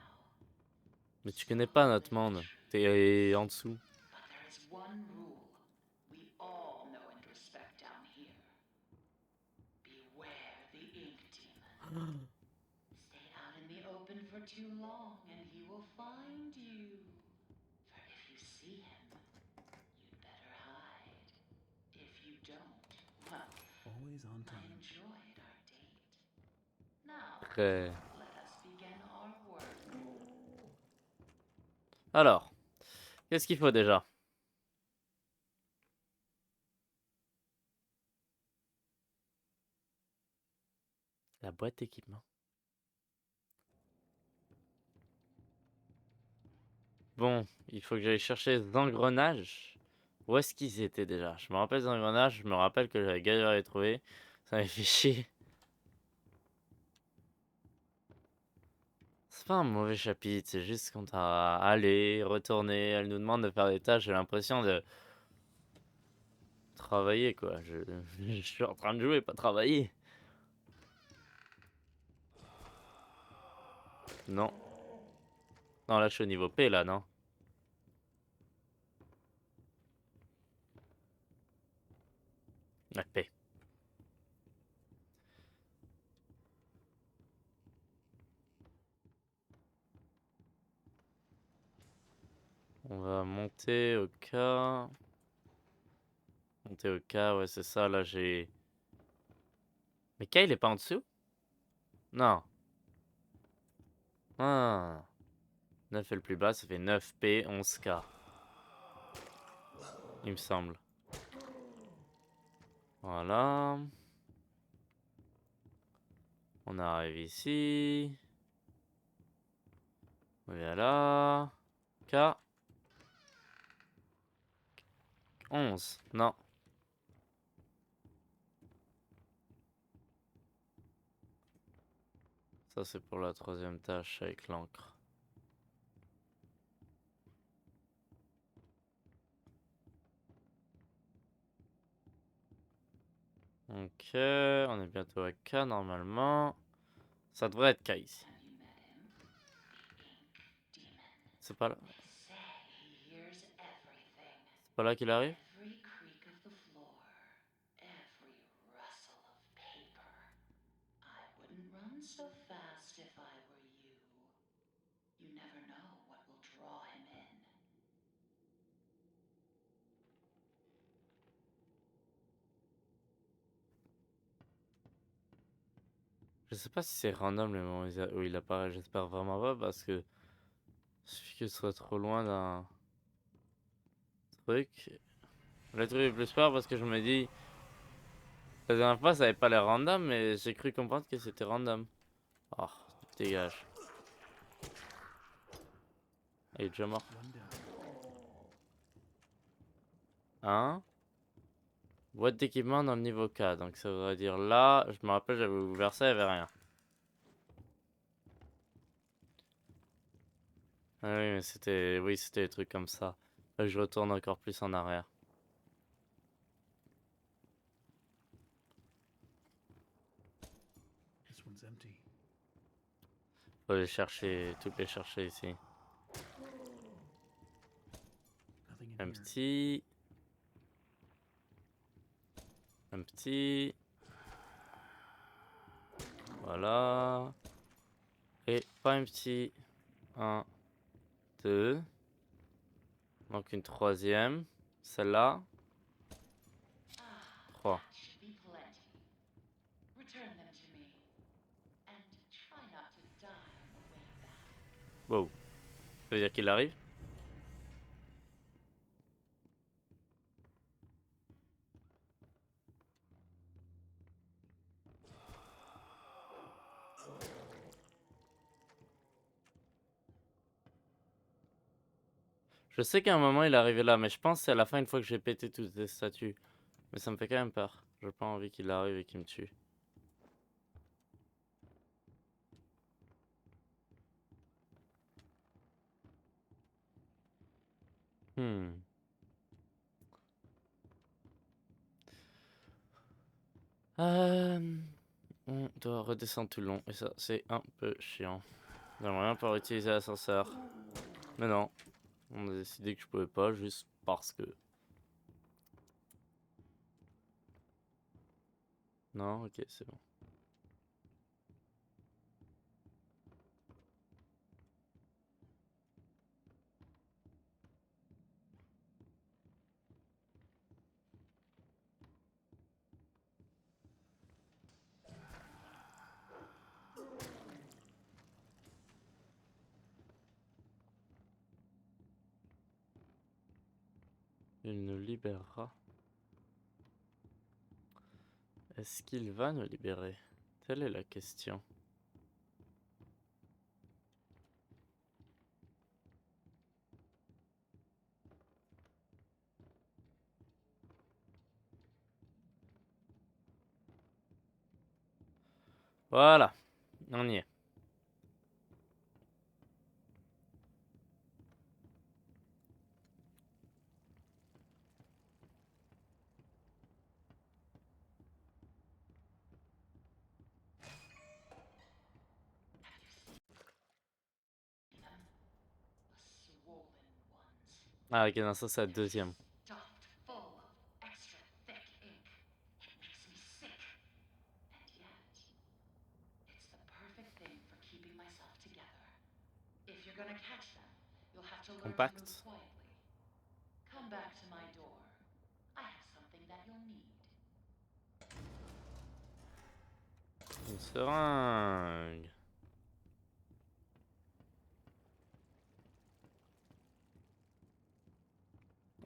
Mais tu connais pas notre monde. T'es en dessous. But there is one rule we all know and respect down here. Beware the ink demon. Stay out in the open for too long and he will find you. For if you see him, you'd better hide. If you don't, well, Always on I time. enjoyed Now, Très... let us begin our work. Alors, qu'est-ce qu'il faut déjà? La boîte d'équipement. Bon, il faut que j'aille chercher les engrenages. Où est-ce qu'ils étaient déjà? Je me rappelle des engrenages, je me rappelle que j'avais galéré à les trouver. Ça m'avait fait chier. C'est pas un mauvais chapitre, c'est juste qu'on t'a aller, retourner, elle nous demande de faire des tâches, j'ai l'impression de travailler quoi. Je suis en train de jouer, pas travailler. Non. Non, là je suis au niveau P là, non? Ouais, P. On va monter au K. Monter au K, ouais c'est ça, là j'ai... Mais K il est pas en dessous? Non. Ah. 9 est le plus bas, ça fait 9P, 11K. Il me semble. Voilà. On arrive ici. Voilà. K. 11. Non. Ça c'est pour la troisième tâche avec l'encre. Ok, on est bientôt à K normalement. Ça devrait être K ici. Have you met him? The ink demon. C'est pas là. They say he hears everything. C'est pas là qu'il arrive? Every creak of the floor. Every rustle of paper. I wouldn't run so fast if I were you. You never know what will draw him in. Je sais pas si c'est random le moment où il apparaît. J'espère vraiment pas parce que il suffit que ce soit trop loin d'un truc. Le truc est plus peur parce que je me dis. La dernière fois ça avait pas l'air random mais j'ai cru comprendre que c'était random. Oh, dégage. Il est déjà mort. One down. Hein? Boîte d'équipement dans le niveau K. Donc ça voudrait dire là. Je me rappelle j'avais ouvert ça, il n'y avait rien. Ah oui, mais c'était. Oui, c'était des trucs comme ça. Là, je retourne encore plus en arrière. This one's empty. Faut les chercher, toutes les chercher ici. Nothing in Un here. petit. Un petit. Voilà. Et pas un petit. Un, deux. Donc une troisième. Celle-là. Ah, 3. that should be plenty. Return them to me. And try not to die on the way back. Wow. Ça veut dire qu'il arrive? Je sais qu'à un moment il est arrivé là, mais je pense que c'est à la fin une fois que j'ai pété toutes les statues. Mais ça me fait quand même peur. J'ai pas envie qu'il arrive et qu'il me tue. Hmm. On doit redescendre tout le long et ça c'est un peu chiant. J'aimerais bien pouvoir utiliser l'ascenseur. Mais non, on a décidé que je pouvais pas juste parce que. Non, ok, c'est bon. Il nous libérera. Est-ce qu'il va nous libérer? Telle est la question. Voilà, on y est. The swollen ones. Ah ok, non, ça c'est la deuxième. Stuffed full of extra thick ink. It makes me sick. And yet, it's the perfect thing for keeping myself together. If you're gonna catch them, you'll have to learn to move Compact. quietly. Come back to my door. I have something that you'll need. Une seringue.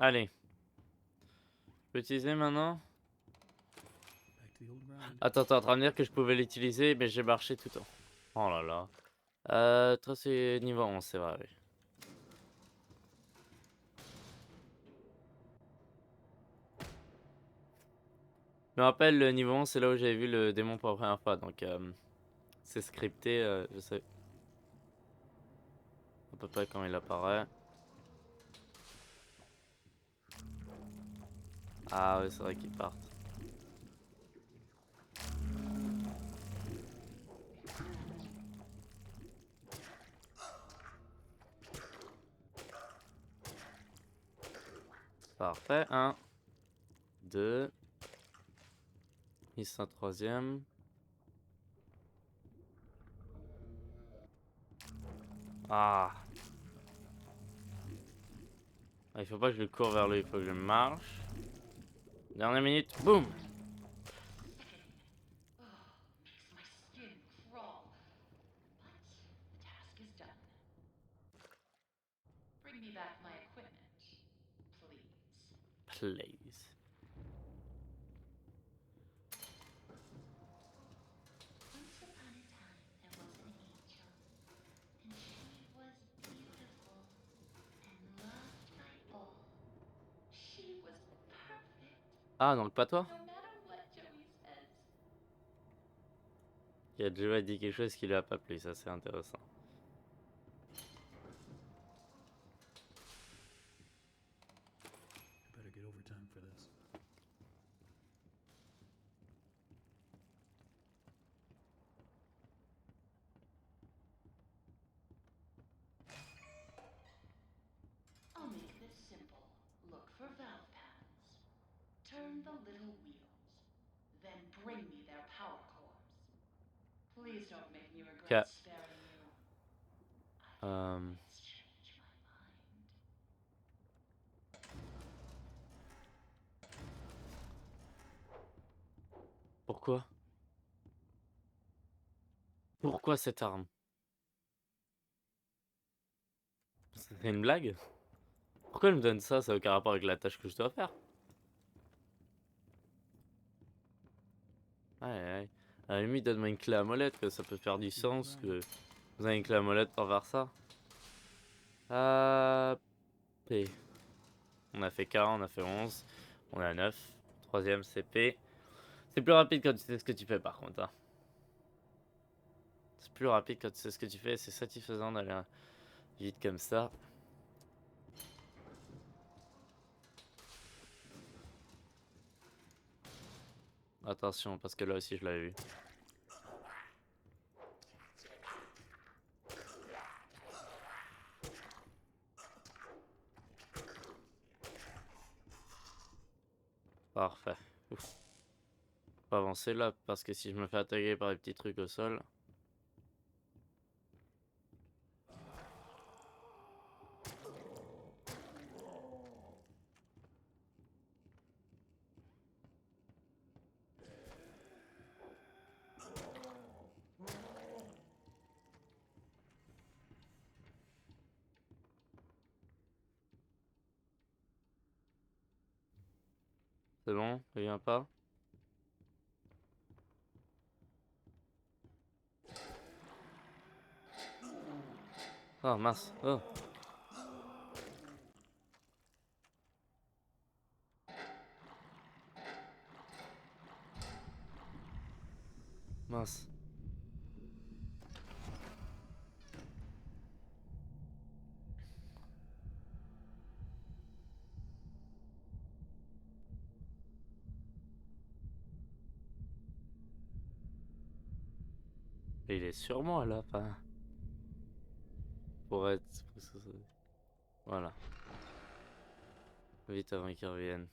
Allez. Je peux utiliser maintenant? Back to the old grind. Attends, t'es en train de dire que je pouvais l'utiliser, mais j'ai marché tout le temps. Oh là là. Toi c'est niveau 11, c'est vrai, oui. Je me rappelle, le niveau 11, c'est là où j'avais vu le démon pour la première fois, donc c'est scripté, je sais à peu près quand il apparaît. Ah oui, c'est vrai qu'ils partent. Parfait, 1, 2. Ici un troisième. Ah. Il faut pas que je cours vers lui, il faut que je marche. Dernière minute, boum. Makes my skin crawl. But the task is done. Bring me back my equipment, please. Please. Once upon a time, there was an angel, and she was beautiful and loved by all. She was perfect, Ah, donc pas toi? no matter what Joey says. Il a déjà dit quelque chose qui lui a pas plu, ça c'est intéressant. I better get overtime for this. I'll make this simple. Look for valve pads. Turn the little wheels. Then bring me their power cores. Please don't make me regret sparing you. I can always change my mind. Pourquoi? Pourquoi cette arme? C'est une blague? Pourquoi il me donne ça? Ça n'a aucun rapport avec la tâche que je dois faire. Ouais, ouais. À la limite, donne-moi une clé à molette, que ça peut faire du sens, que vous avez une clé à molette pour faire ça. P. On a fait K, on a fait 11, on a 9. Troisième, c'est P. C'est plus rapide quand tu sais ce que tu fais par contre. Hein. C'est plus rapide quand tu sais ce que tu fais, c'est satisfaisant d'aller vite comme ça. Attention, parce que là aussi je l'avais vu. Parfait. Ouf. Faut avancer là, parce que si je me fais attaquer par des petits trucs au sol... C'est bon? Il vient pas? Oh mince, oh! Mince. Et il est sur moi là, enfin... Pour être... Voilà. Vite avant qu'il revienne.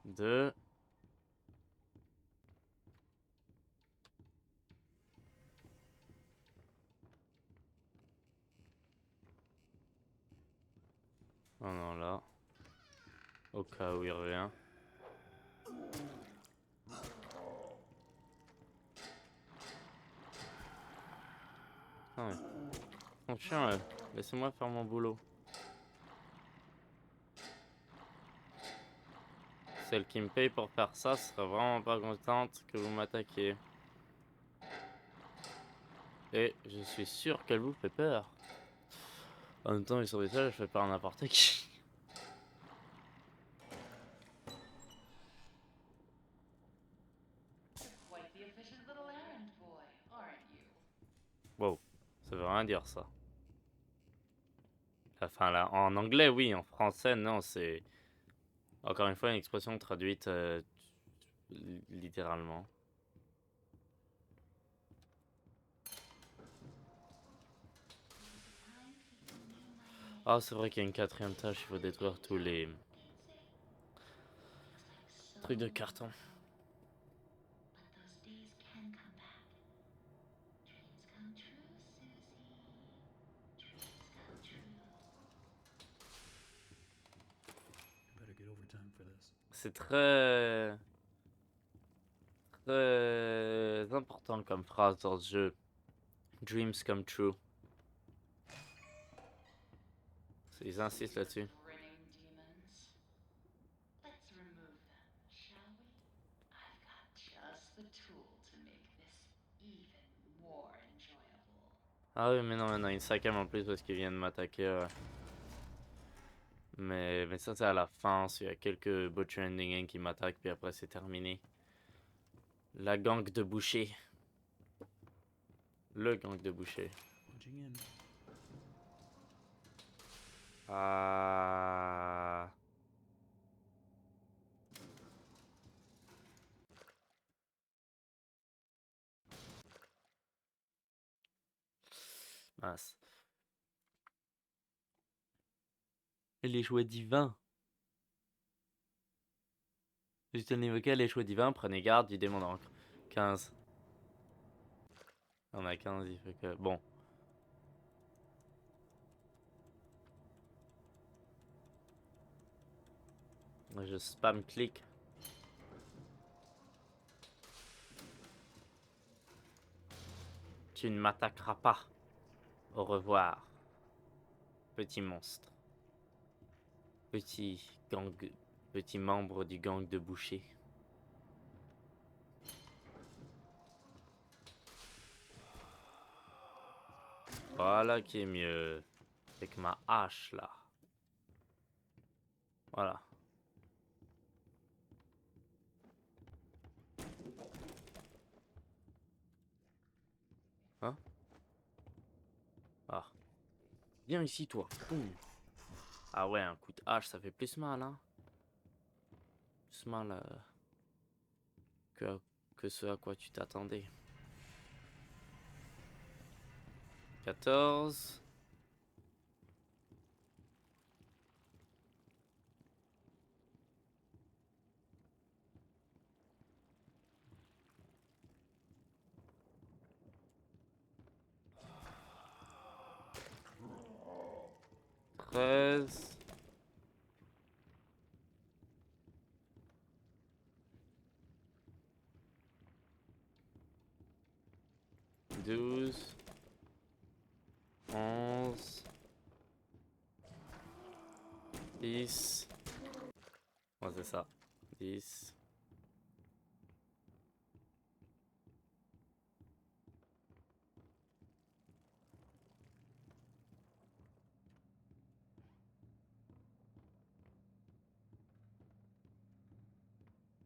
Deux. Oh non, là. Au cas où il revient. Ah ouais. Mon chien, laissez-moi faire mon boulot. Celle qui me paye pour faire ça serait vraiment pas contente que vous m'attaquiez. Et je suis sûr qu'elle vous fait peur. En même temps, ils sont des seuls, je fais peur à n'importe qui. Quite the efficient little errand boy, aren't you? Wow, ça veut rien dire ça. Enfin là, en anglais oui, en français non, c'est encore une fois une expression traduite littéralement. Ah, c'est vrai qu'il y a une quatrième tâche, il faut détruire tous les trucs de carton. But those days can come back. Dreams come true, Susie. Dreams come true. I better get overtime for this. C'est très important comme phrase dans ce jeu. Dreams come true. Ils insistent là-dessus. Grinning demons. Let's remove them, shall we? I've got just the tool to make this even more enjoyable. Ah oui, mais non, il y a une cinquième en plus parce qu'ils viennent m'attaquer. Mais ça, c'est à la fin. Il y a quelques Butcher Ending qui m'attaquent, puis après, c'est terminé. La gang de boucher. Le gang de boucher. Punching in. Ah. Mince. Les choix divins. Juste un évoqué les choix divins, prenez garde du démon d'encre. 15. On a 15, il fait que... Bon. Je spam clic. Tu ne m'attaqueras pas. Au revoir. Petit monstre. Petit gang... Petit membre du gang de boucher. Voilà qui est mieux. Avec ma hache là. Voilà. Hein? Ah. Viens ici toi. Boum. Ah ouais, un coup de hache ça fait plus mal hein. Plus mal que ce à quoi tu t'attendais. 14. Treize. 12. 11, 10. Ouais, c'est ça. 10.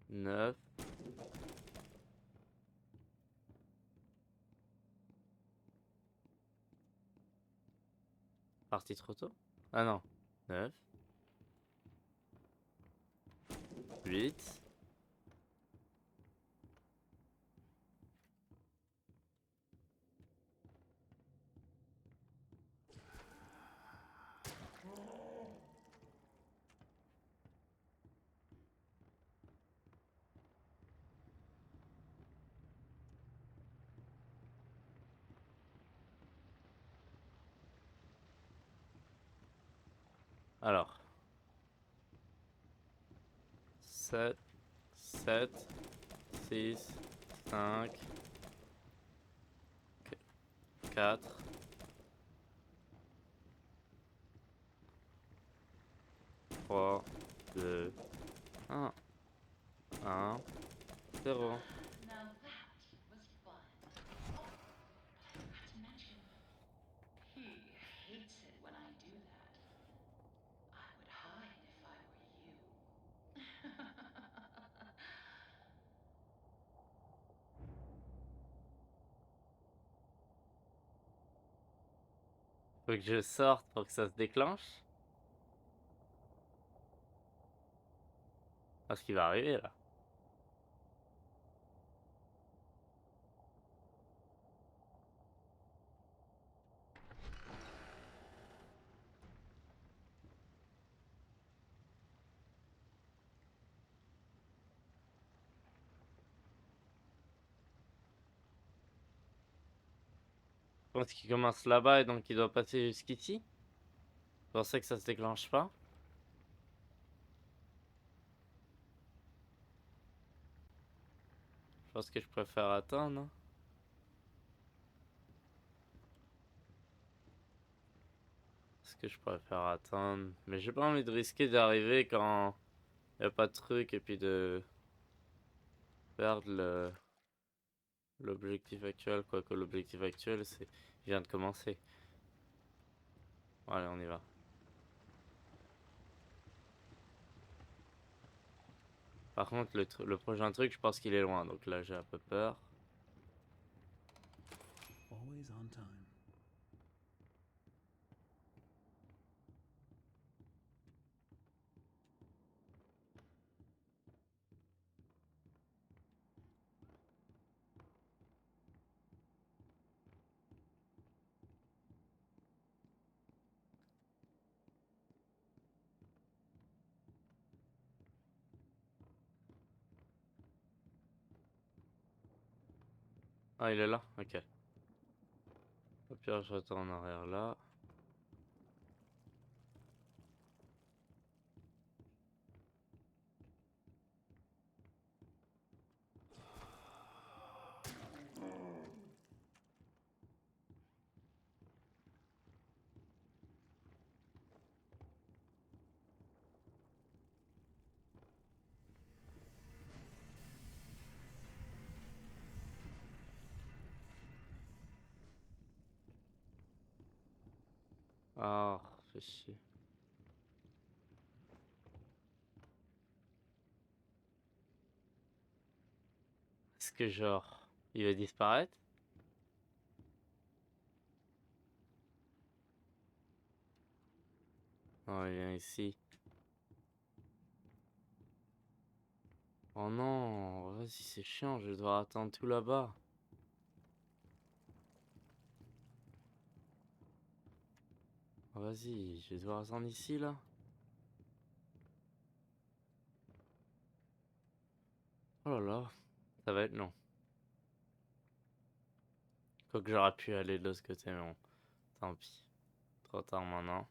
Neuf. Parti trop tôt? Ah non. 9. 8. Alors. 7, 7, 6, 5, 4, 3, 2, 1, 1, 0. Now that was fun. Oh, but I forgot to mention, he hates it when I do that. I would hide if I were you. Faut que je sorte pour que ça se déclenche. Parce qu'il va arriver là. Je pense qu'il commence là-bas et donc il doit passer jusqu'ici. Je pensais que ça se déclenche pas. Je pense que je préfère attendre, hein. Est-ce que je préfère attendre? Mais j'ai pas envie de risquer d'arriver quand y a pas de truc et puis de perdre l'objectif actuel, quoique l'objectif actuel c'est il vient de commencer. Allez, on y va. Par contre, le prochain truc, je pense qu'il est loin, donc là j'ai un peu peur. Always on time. Ah, il est là? Ok. Au pire, je retourne en arrière là. Ah, fais chier. Est-ce que genre, il va disparaître? Non, il vient ici. Oh non, vas-y, c'est chiant, je vais devoir attendre tout là-bas. Vas-y, je vais devoir attendre ici là. Oh là là, ça va être long. Quoique j'aurais pu aller de l'autre côté, mais bon, tant pis. Trop tard maintenant.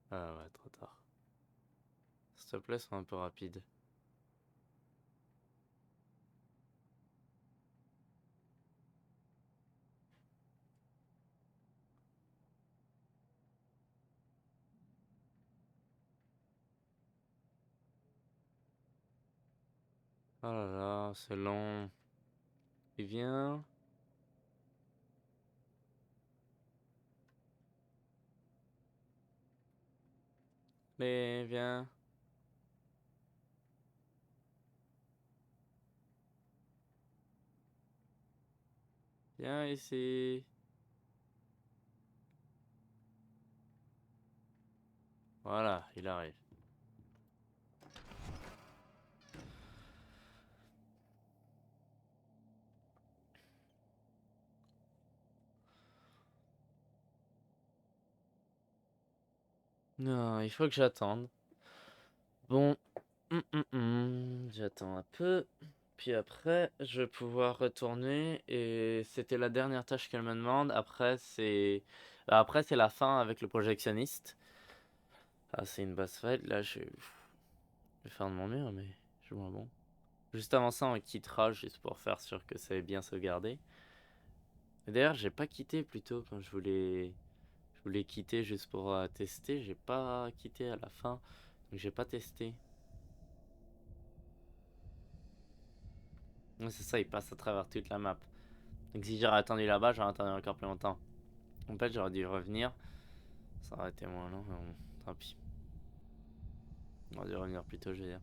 Ah ouais, trop tard. S'il te plaît, sois un peu rapide. Oh là là, c'est long. Il vient. Mais viens. Viens ici. Voilà, il arrive. Non, il faut que j'attende. Bon. J'attends un peu. Puis après, je vais pouvoir retourner. Et c'était la dernière tâche qu'elle me demande. Après, c'est la fin avec le projectionniste. Ah, c'est une boss fight. Là, je vais faire de mon mieux, mais je suis moins bon. Juste avant ça, on quittera juste pour faire sûr que ça est bien sauvegardé. Et d'ailleurs, j'ai pas quitté plutôt quand je voulais quitter juste pour tester. J'ai pas quitté à la fin, donc j'ai pas testé. Ouais, c'est ça, il passe à travers toute la map. Donc si j'aurais attendu là-bas, j'aurais attendu encore plus longtemps. En fait, j'aurais dû revenir. Ça aurait été moins long, mais bon, tant pis. J'aurais dû revenir plus tôt, je veux dire.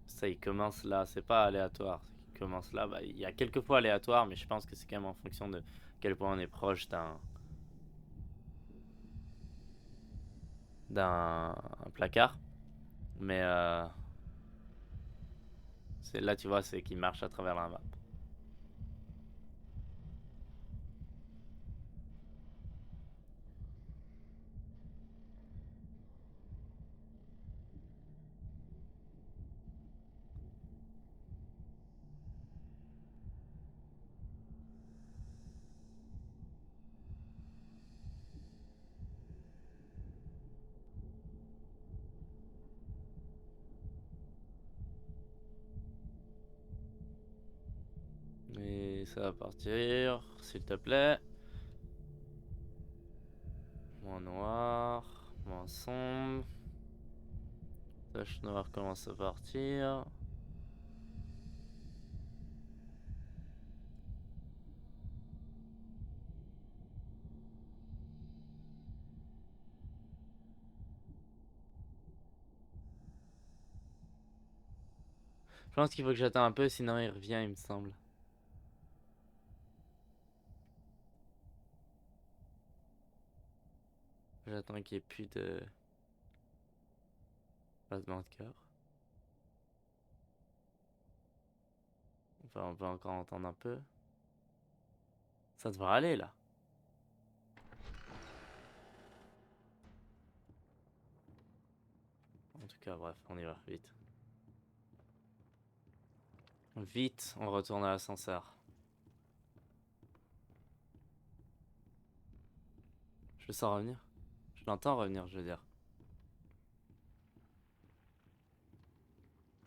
Ça, il commence là, c'est pas aléatoire. Il commence là, bah, il y a quelques fois aléatoire, mais je pense que c'est quand même en fonction de quel point on est proche d'un placard. Mais c'est là, tu vois, c'est qu'il marche à travers la map. Et ça va partir, s'il te plaît. Moins noir, moins sombre. Tache noire commence à partir. Je pense qu'il faut que j'attende un peu, sinon il revient, il me semble. J'attends qu'il n'y ait plus de battement de cœur. Enfin, on peut encore entendre un peu. Ça devrait aller là. En tout cas, bref, on y va, vite. Vite, on retourne à l'ascenseur. Je le sens revenir. Je l'entends revenir, je veux dire.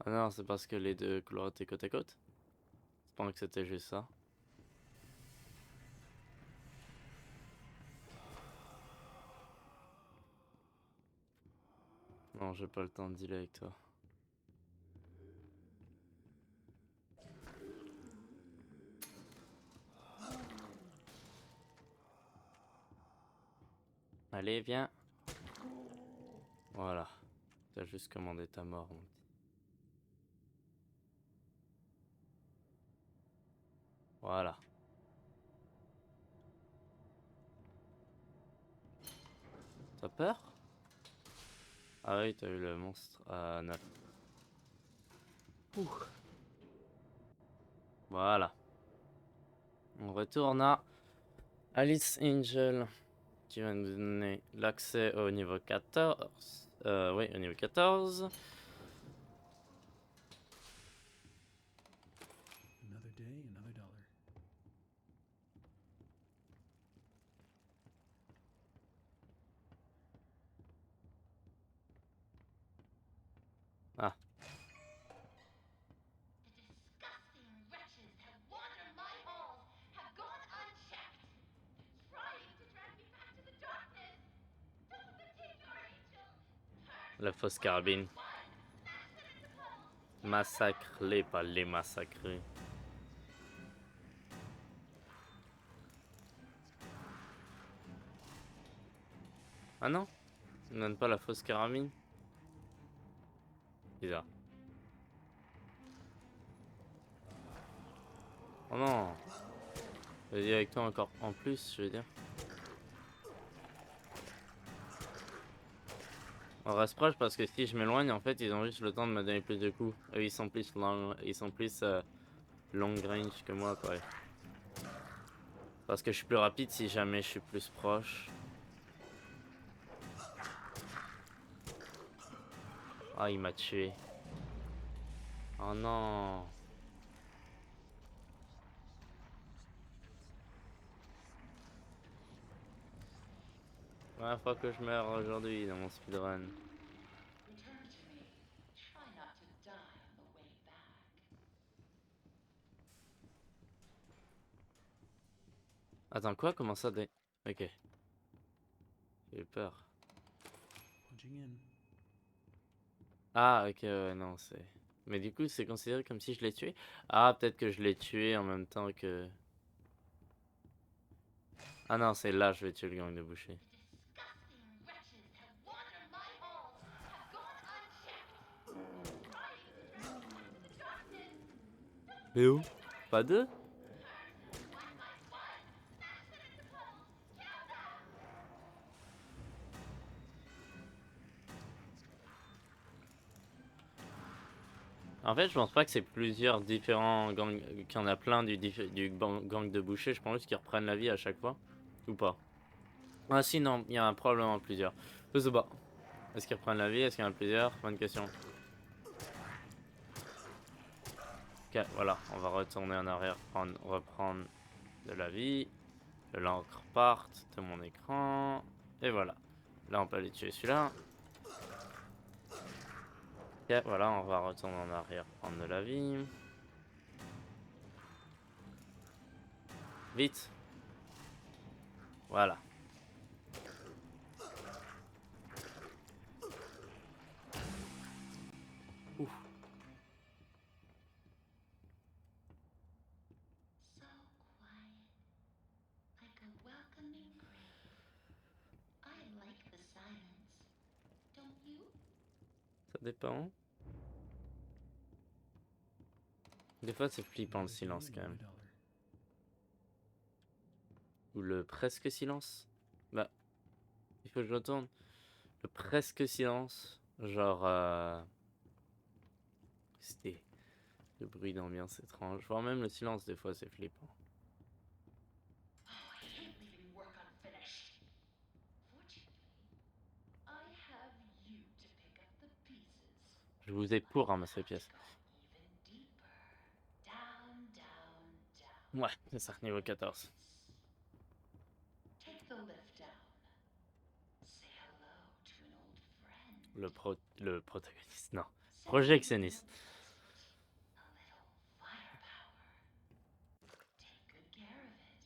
Ah non, c'est parce que les deux couloirs étaient côte à côte. Je pense que c'était juste ça. Non, j'ai pas le temps de dealer avec toi. Allez, viens. Voilà. T'as juste commandé ta mort, mon petit. Voilà. T'as peur? Ah oui, t'as eu le monstre à 9. Ouh. Voilà. On retourne à Alice Angel, qui va nous donner l'accès au niveau 14. Oui, au niveau 14. Another day, another dollar. Ah, The disgusting wretches have wandered my halls, have gone unchecked, trying to drag me back to the darkness. Don't take our angel. la fausse carabine. Massacrer, pas les massacrer. Ah non? Il me donne pas la fausse carabine? Bizarre. Oh non! Vas-y avec toi encore en plus, je veux dire. On reste proche parce que si je m'éloigne, en fait, ils ont juste le temps de me donner plus de coups. Eux, ils sont plus long range que moi, quoi. Parce que je suis plus rapide si jamais je suis plus proche. Ah, il m'a tué. Oh non. Première fois que je meurs aujourd'hui dans mon speedrun. Return to me. Try not to die on the way back. Attends, quoi? Comment ça dé... Ok. J'ai eu peur. Punching in. Ah, ok, ouais, non, c'est... Mais du coup, c'est considéré comme si je l'ai tué? Ah, peut-être que je l'ai tué en même temps que... Ah non, c'est là, je vais tuer le gang de boucher. Disgusting wretches have wandered my halls, have gone unchecked, crying in the darkness. Mais où? Pas deux? One by one, smash them into puddles, kill them! En fait, je pense pas que c'est plusieurs différents gangs, qu'il y en a plein gang de boucher. Je pense juste qu'ils reprennent la vie à chaque fois. Ou pas? Ah si, non, il y en a probablement plusieurs. Je sais pas. Est-ce qu'ils reprennent la vie? Est-ce qu'il y en a plusieurs? Bonne question. Ok, voilà, on va retourner en arrière, reprendre de la vie. De l'encre parte de mon écran. Et voilà. Là, on peut aller tuer celui-là. Ok, voilà, on va retourner en arrière, prendre de la vie. Vite. Voilà. Ouf. So quiet, like a welcoming grave. I like the silence, don't you? Ça dépend. Des fois, c'est flippant le silence quand même. Ou le presque silence. Bah, il faut que je retourne. Le presque silence. Genre, c'était le bruit d'ambiance étrange. Voire même le silence, des fois, c'est flippant. Oh, I hate leaving work unfinished. Fortunately, I have you to pick up the pieces. Je vous ai pour ramasser les pièces. Go even deeper. Down, down, down. Ouais, c'est ça, niveau 14. Take the lift down. Say hello to an old friend. Le protagoniste, non. Say Projectionniste. a little firepower. Take good care of it.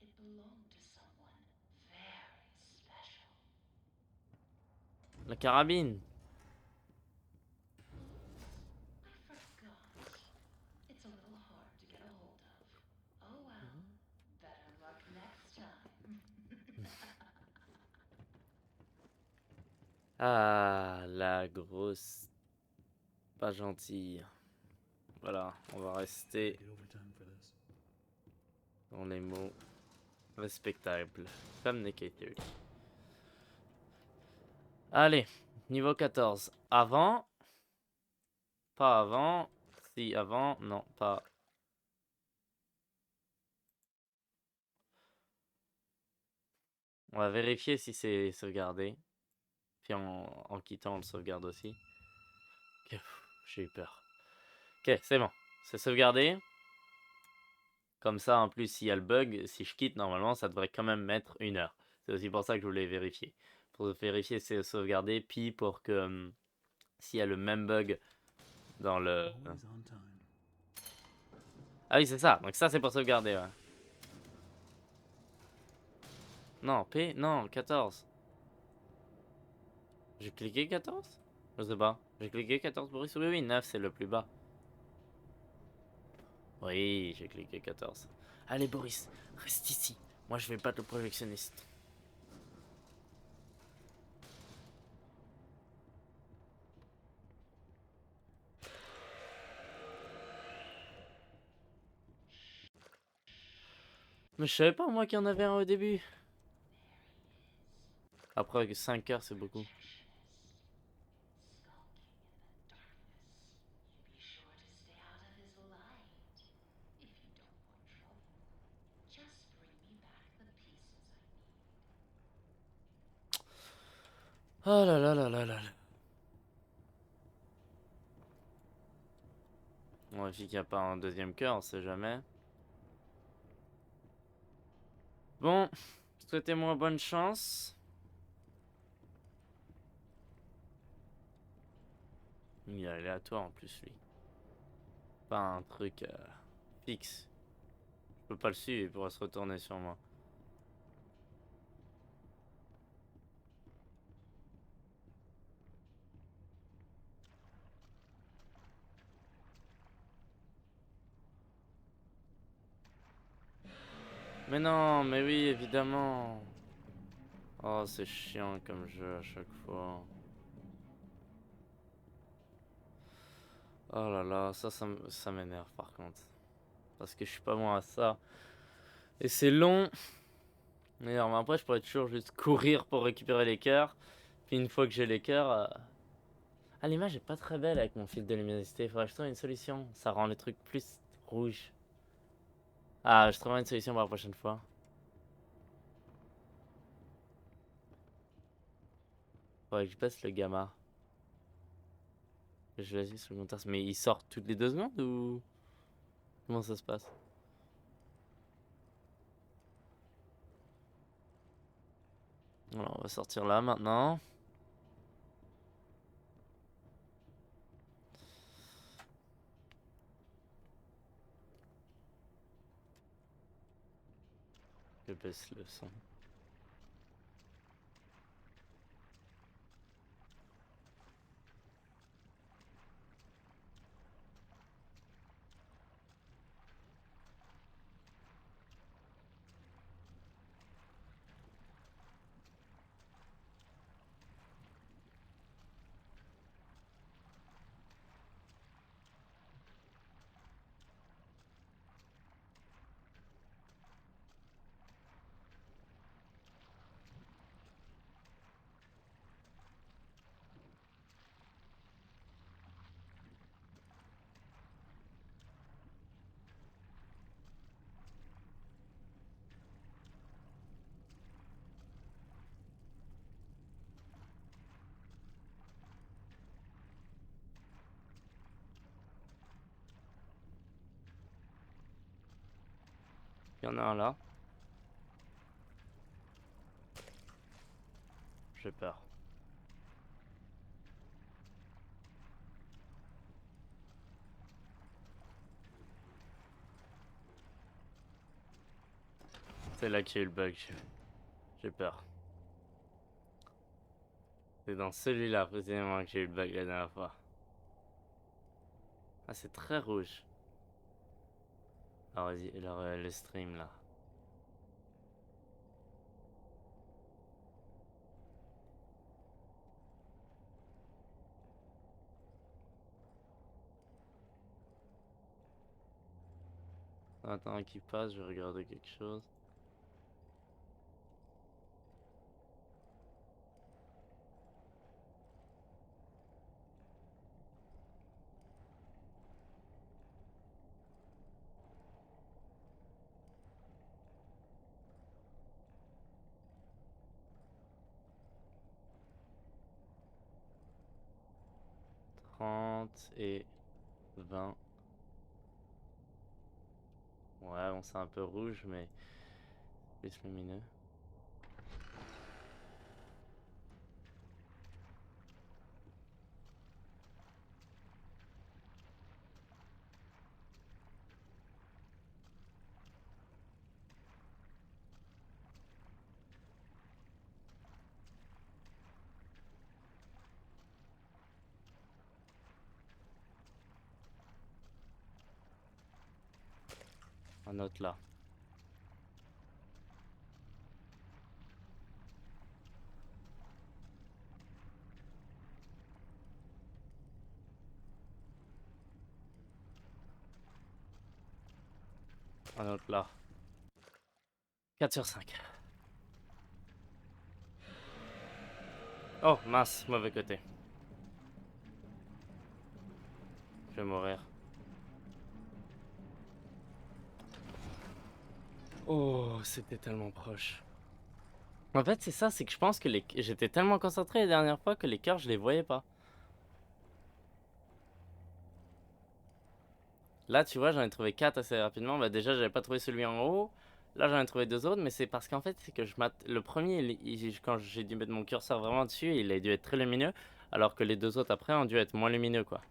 It belonged to someone very special. La carabine. I forgot. It's a little hard to get a hold of. Oh well. Better luck next time. Ah, la grosse... Pas gentille. Voilà, on va rester Get overtime for this. dans les mots respectables. Communicator. Allez, niveau 14. Avant. Pas avant. Si, avant. Non, pas. On va vérifier si c'est sauvegardé. Puis en quittant, on le sauvegarde aussi. Ok, j'ai eu peur. Ok, c'est bon. C'est sauvegardé. Comme ça, en plus, s'il y a le bug, si je quitte, normalement, ça devrait quand même mettre 1 heure. C'est aussi pour ça que je voulais vérifier. Pour vérifier si c'est sauvegardé, puis pour que s'il y a le même bug dans le... Always on time. Ah oui, c'est ça. Donc ça, c'est pour sauvegarder, ouais. Non, P, non, 14. J'ai cliqué 14? Je sais pas. J'ai cliqué 14 pour oui, oui, 9, c'est le plus bas. Oui, j'ai cliqué 14. Allez Boris, reste ici. Moi je vais battre le projectionniste. Mais je savais pas moi qu'il y en avait un au début. Après 5 heures c'est beaucoup. Be sure to stay out of his light. If you don't want trouble, just bring me back the pieces I need. Oh là là là là là là. On vérifie qu'il n'y a pas un deuxième cœur, on sait jamais. Bon, souhaitez-moi bonne chance. Il est aléatoire en plus lui. Pas un truc fixe. Je peux pas le suivre, il pourra se retourner sur moi. Mais non, mais oui, évidemment. Oh, c'est chiant comme jeu à chaque fois. Oh là là, ça m'énerve par contre. Parce que je suis pas bon à ça. Et c'est long. D'ailleurs, mais après, je pourrais toujours juste courir pour récupérer les cœurs. Puis une fois que j'ai les cœurs... Ah, l'image est pas très belle avec mon fil de luminosité. Faudrait que je trouve une solution. Ça rend les trucs plus rouges. Ah, je trouverai une solution pour la prochaine fois. Faudrait que je baisse le gamma. Je l'ai sur le compteur. Mais il sort toutes les 2 secondes ou... Comment ça se passe? Alors, on va sortir là maintenant. Je baisse le son. Il y en a un là. J'ai peur. C'est là qu'il y a eu le bug. J'ai peur. C'est dans celui-là précisément que j'ai eu le bug la dernière fois. Ah, c'est très rouge. Alors vas-y, le stream là. Attends qu'il passe, je vais regarder quelque chose. Trente et 20. Ouais, bon, c'est un peu rouge, mais plus lumineux. Un autre là. Un autre là. 4 sur 5. Oh mince, mauvais côté. Je vais mourir. Oh, c'était tellement proche. En fait, c'est ça, c'est que je pense que j'étais tellement concentré la dernière fois que les cœurs, je les voyais pas. Là, tu vois, j'en ai trouvé 4 assez rapidement. Bah, déjà, j'avais pas trouvé celui en haut. Là, j'en ai trouvé 2 autres, mais c'est parce qu'en fait, c'est que le premier, quand j'ai dû mettre mon curseur vraiment dessus, il a dû être très lumineux, alors que les 2 autres après ont dû être moins lumineux, quoi.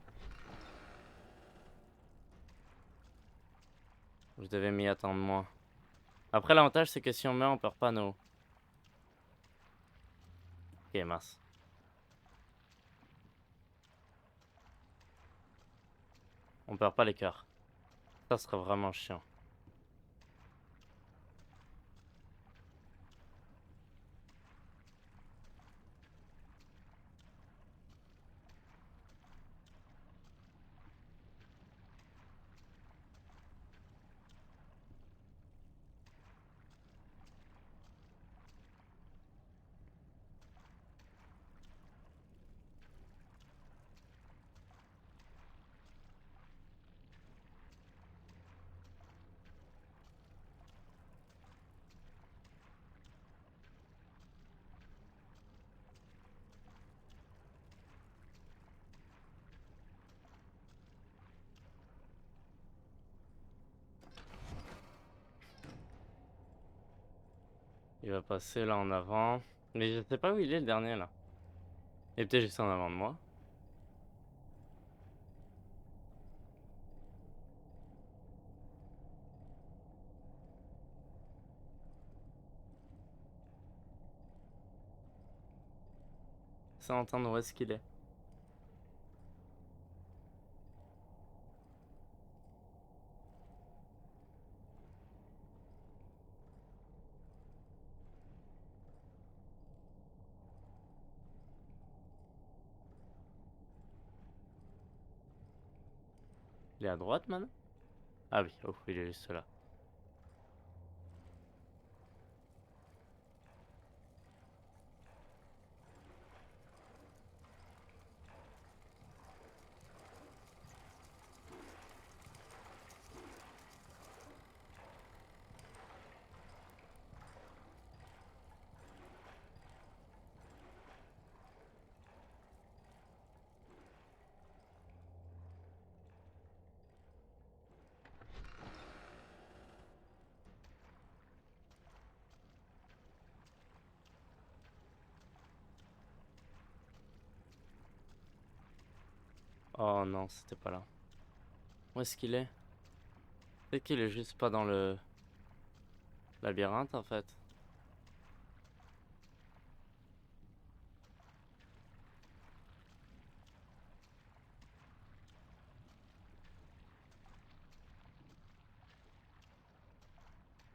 Je devais m'y attendre moins. Après, l'avantage, c'est que si on meurt, on perd pas nos... Ok, mince. On perd pas les cœurs. Ça serait vraiment chiant. Il va passer là en avant. Mais je sais pas où il est le dernier là. Et peut-être juste en avant de moi. Sans entendre où est-ce qu'il est. Il est à droite maintenant? Ah oui, oh, il est juste là. Oh non, c'était pas là. Où est-ce qu'il est? Peut-être qu'il est juste pas dans le labyrinthe en fait.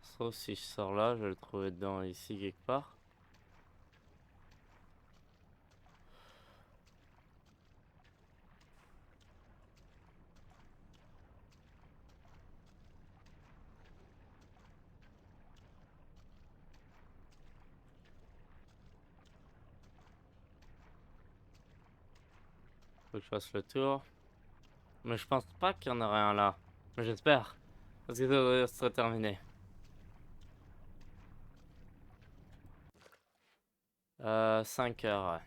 Sauf si je sors là, je vais le trouver dedans ici quelque part. Faut que je fasse le tour. Mais je pense pas qu'il y en aurait un là. Mais j'espère. Parce que ça serait terminé. 5 heures, ouais.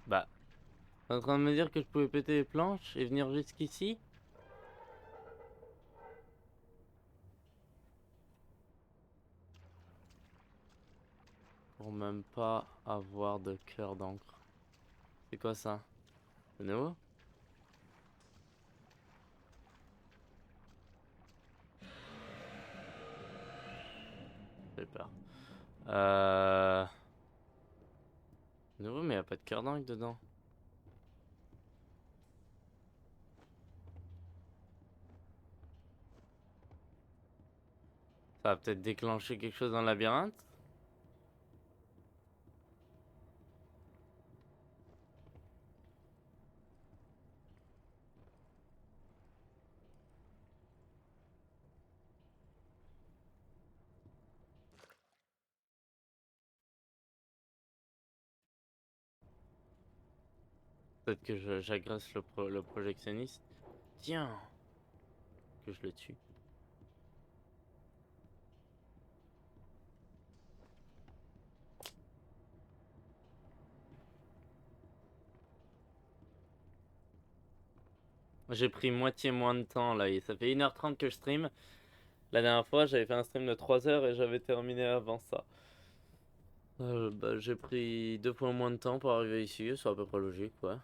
Bah, t'es en train de me dire que je pouvais péter les planches et venir jusqu'ici? Pour même pas avoir de cœur d'encre. C'est quoi ça? De nouveau? J'ai peur. De nouveau, mais y a pas de cœur dingue dedans. Ça va peut-être déclencher quelque chose dans le labyrinthe? Peut-être que j'agresse le projectionniste. Tiens! Que je le tue. J'ai pris moitié moins de temps là, et ça fait 1h30 que je stream. La dernière fois, j'avais fait un stream de 3 heures et j'avais terminé avant ça. Bah, j'ai pris 2 fois moins de temps pour arriver ici, c'est à peu près logique, quoi.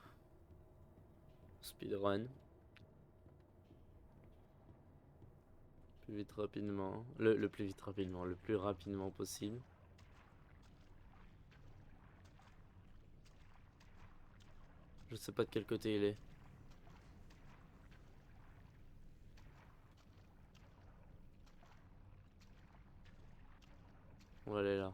Speedrun. Plus vite rapidement. Le plus vite rapidement, le plus rapidement possible. Je sais pas de quel côté il est. On va aller là.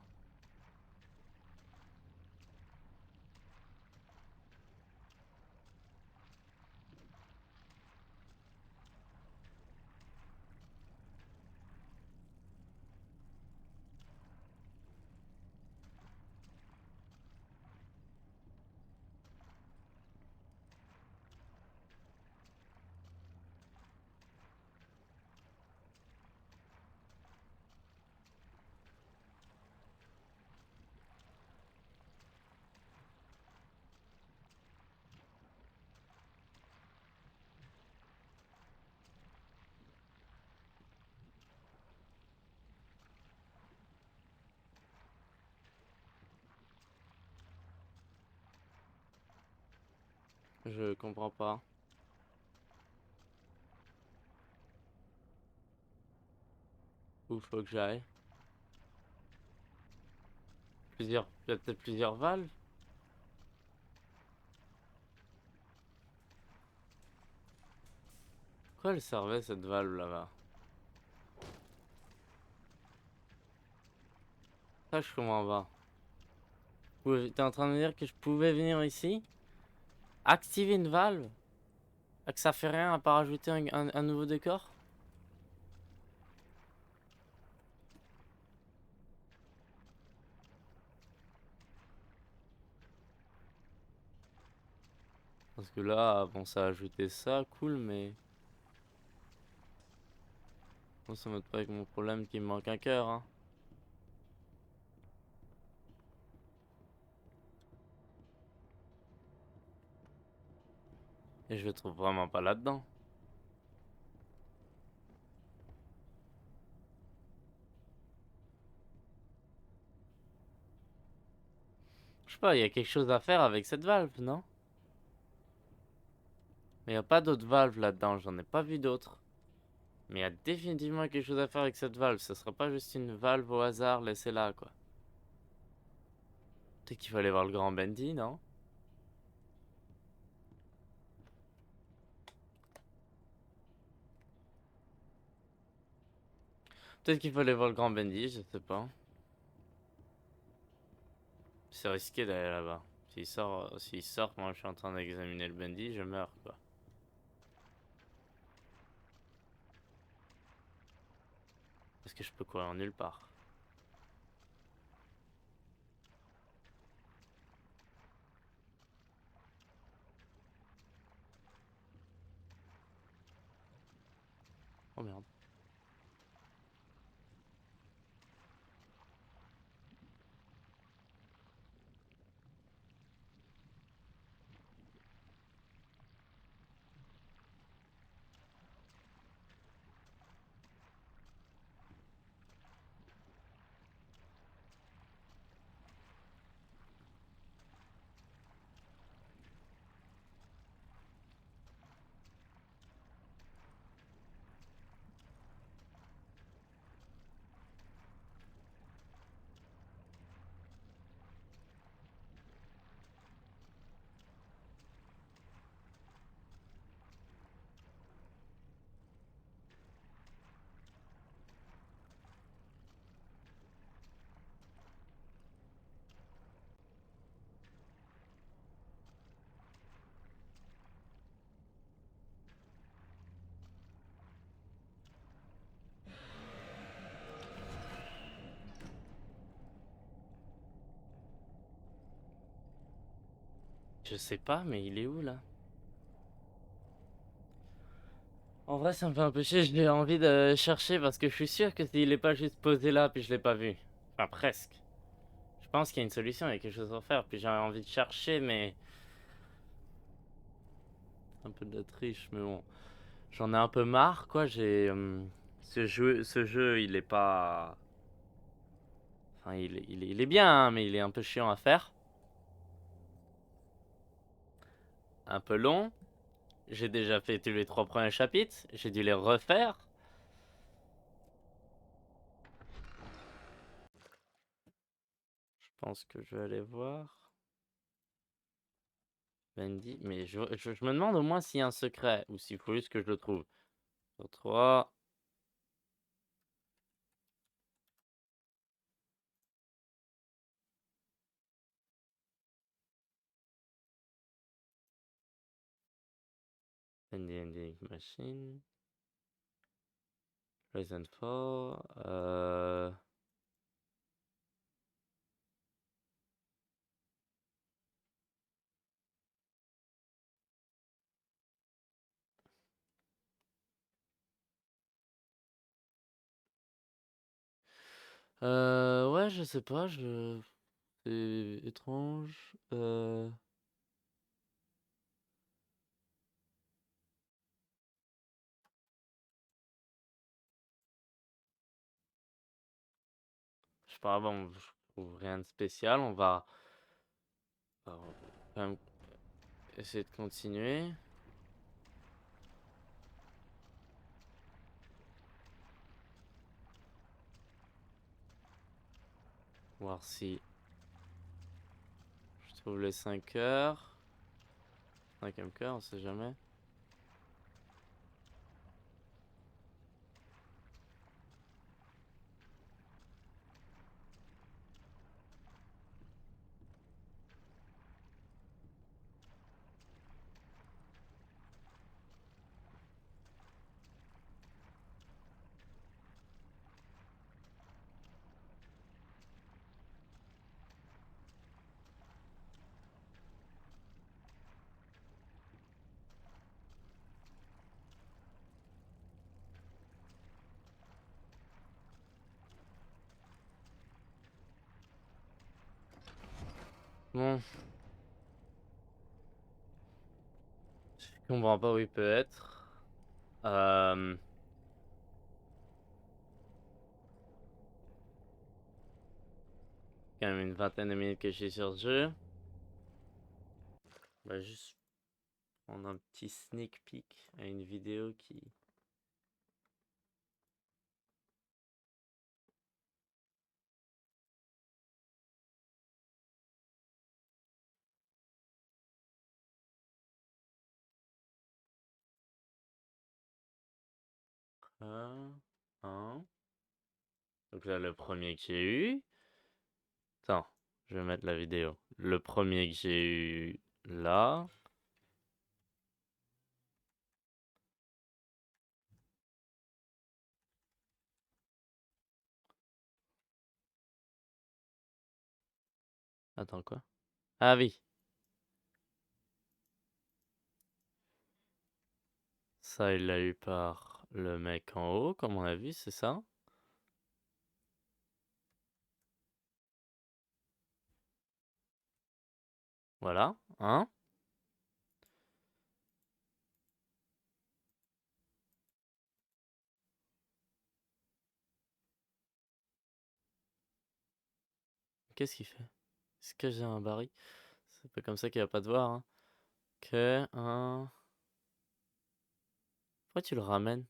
Je comprends pas. Où faut que j'aille? Plusieurs. Il y a peut-être plusieurs valves? Quoi elle servait cette valve là-bas? Ça je comprends pas. T'es en train de me dire que je pouvais venir ici? Activer une valve? Et que ça fait rien à part ajouter un nouveau décor? Parce que là, bon, ça a ajouté ça, cool, mais... Moi, ça m'aide pas avec mon problème qu'il me manque un cœur, hein. Et je le trouve vraiment pas là-dedans. Je sais pas, il y a quelque chose à faire avec cette valve, non? Mais il y a pas d'autres valves là-dedans, j'en ai pas vu d'autres. Mais il y a définitivement quelque chose à faire avec cette valve, ce sera pas juste une valve au hasard laissée là, quoi. Peut-être qu'il fallait voir le grand Bendy, non? Peut-être qu'il fallait voir le grand Bendy, je sais pas. C'est risqué d'aller là-bas. S'il sort, moi je suis en train d'examiner le Bendy, je meurs, quoi. Parce que je peux courir nulle part. Oh merde. Je sais pas, mais il est où là? En vrai, ça me fait un peu chier, j'ai envie de chercher parce que je suis sûr que s'il est pas juste posé là, puis je l'ai pas vu. Enfin, presque. Je pense qu'il y a une solution, il y a quelque chose à faire, puis j'ai envie de chercher, mais un peu de la triche, mais bon. J'en ai un peu marre, quoi. Ce jeu, il est pas. Enfin, il est bien, hein, mais il est un peu chiant à faire. Un peu long. J'ai déjà fait tous les 3 premiers chapitres. J'ai dû les refaire. Je pense que je vais aller voir. Bendy. Mais je me demande au moins s'il y a un secret ou s'il faut juste que je le trouve. Sur 3. Bendy Ending Machine. Resident 4. Ouais, je sais pas, c'est étrange. Je sais pas, bon, je trouve rien de spécial. On va quand même essayer de continuer. Voir si je trouve les 5 heures. 5e cœur, on sait jamais. Bon, je comprends pas où il peut être. Euh, Quand même une vingtaine de minutes que je suis sur ce jeu. On va juste prendre un petit sneak peek à une vidéo qui. Un. Donc là, le premier que j'ai eu. Attends, je vais mettre la vidéo. Le premier que j'ai eu là. Attends, quoi? Ah oui. Ça, il l'a eu par le mec en haut, comme on a vu, c'est ça? Voilà, hein? Qu'est-ce qu'il fait? Est-ce que j'ai un baril? C'est pas comme ça qu'il va pas te voir, hein. Que un. Pourquoi tu le ramènes?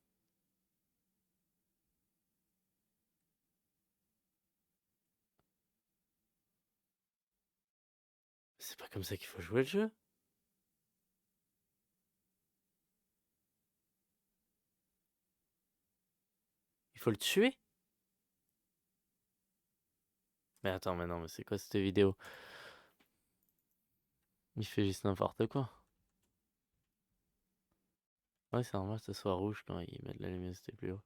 C'est pas comme ça qu'il faut jouer le jeu. Il faut le tuer? Mais attends, mais non, mais c'est quoi cette vidéo? Il fait juste n'importe quoi. Ouais, c'est normal que ce soit rouge quand ils mettent la luminosité plus haut.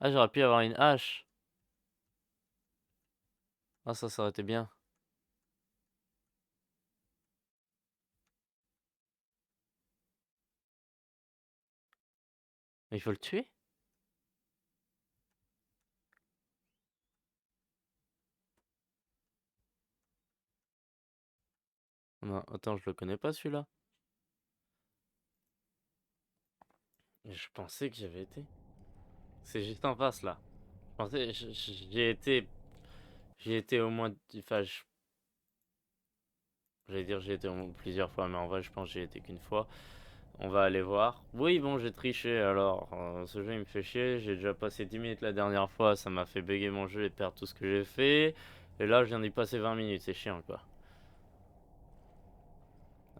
Ah, j'aurais pu avoir une hache. Ah ça aurait été bien. Mais il faut le tuer? Non, attends, je le connais pas celui-là. Je pensais que j'avais été. C'est juste en face là. Je pensais, j'y ai été au moins, enfin, j'allais dire j'ai été au moins plusieurs fois, mais en vrai, je pense que j'y ai été qu'une fois. On va aller voir. Oui, bon, j'ai triché alors. Ce jeu il me fait chier. J'ai déjà passé 10 minutes la dernière fois. Ça m'a fait bugger mon jeu et perdre tout ce que j'ai fait. Et là, je viens d'y passer 20 minutes. C'est chiant quoi.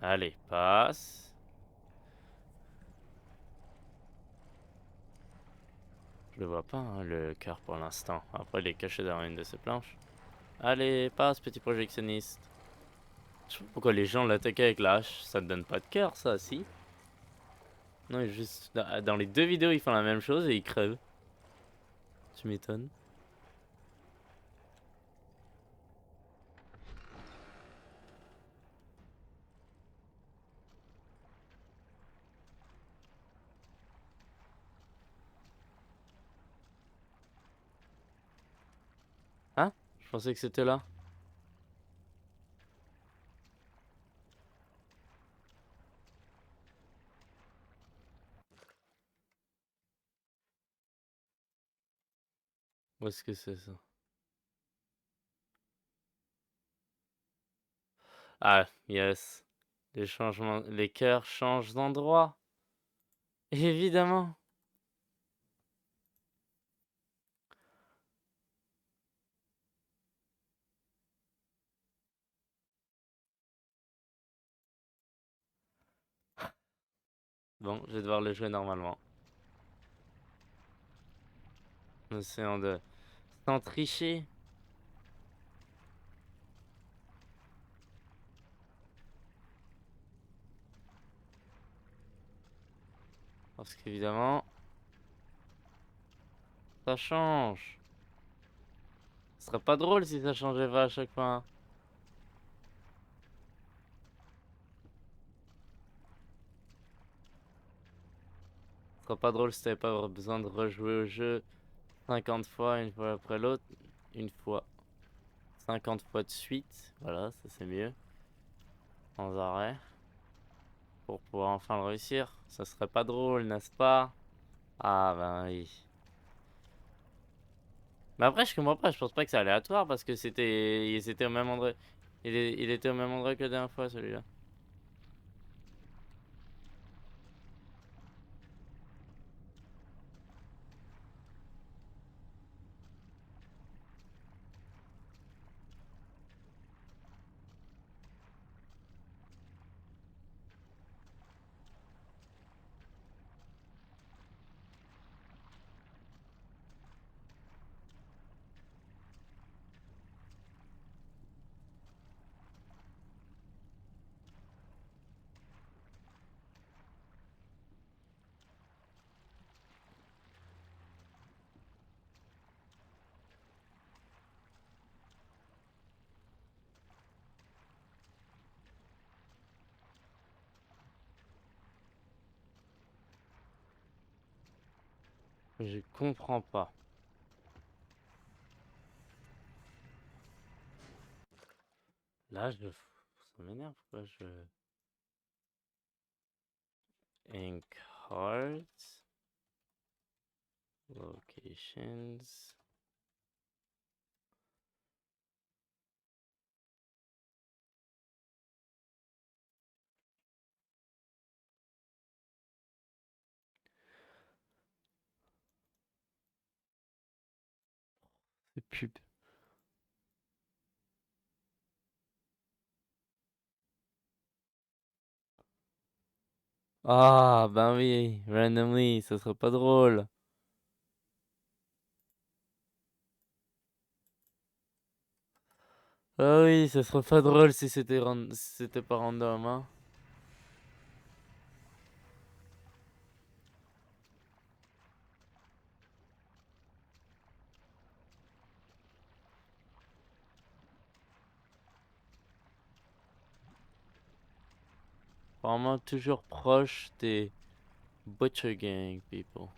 Allez, passe. Je le vois pas, hein, le cœur pour l'instant. Après, il est caché derrière une de ces planches. Allez, passe, petit projectionniste. Je sais pas pourquoi les gens l'attaquaient avec la hache. Ça te donne pas de cœur, ça, si? Non, juste dans les deux vidéos, ils font la même chose et ils crèvent. Tu m'étonnes. Hein? Je pensais que c'était là. Où est-ce que c'est ça? Ah, yes. Les changements, les cœurs changent d'endroit. Évidemment. Bon, je vais devoir le jouer normalement. Essayant de... Sans tricher. Parce qu'évidemment, ça change. Ce serait pas drôle si ça changeait pas à chaque fois, hein. Ce serait pas drôle si t'avais pas besoin de rejouer au jeu 50 fois, une fois après l'autre. Une fois. 50 fois de suite. Voilà, ça c'est mieux. Sans arrêt. Pour pouvoir enfin le réussir. Ça serait pas drôle, n'est-ce pas? Ah ben oui. Mais après, je comprends pas, je pense pas que c'est aléatoire parce que ils étaient au même endroit. Il était au même endroit que la dernière fois, celui-là. Je comprends pas. Là, ça m'énerve, pourquoi je... Ink Heart. Locations. C'est pub. Ah, ben oui, randomly, ça serait pas drôle. Ah oui, ça serait pas drôle si si c'était pas random, hein. apparemment toujours proche des Butcher Gang people.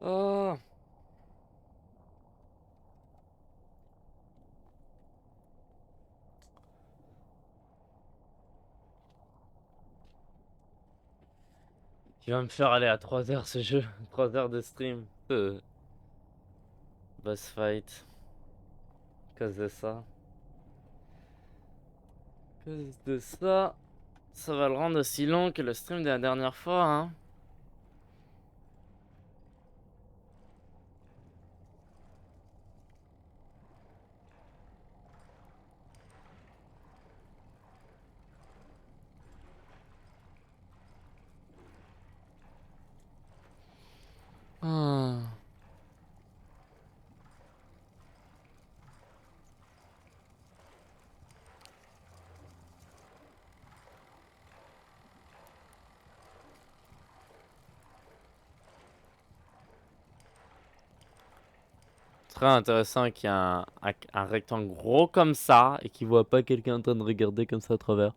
Oh. Tu vas me faire aller à 3 heures ce jeu, 3 heures de stream. Boss fight. À cause de ça. À cause de ça. Ça va le rendre aussi long que le stream de la dernière fois, hein. Ah. Très intéressant qu'il y ait un rectangle gros comme ça et qu'il voit pas quelqu'un en train de regarder comme ça à travers.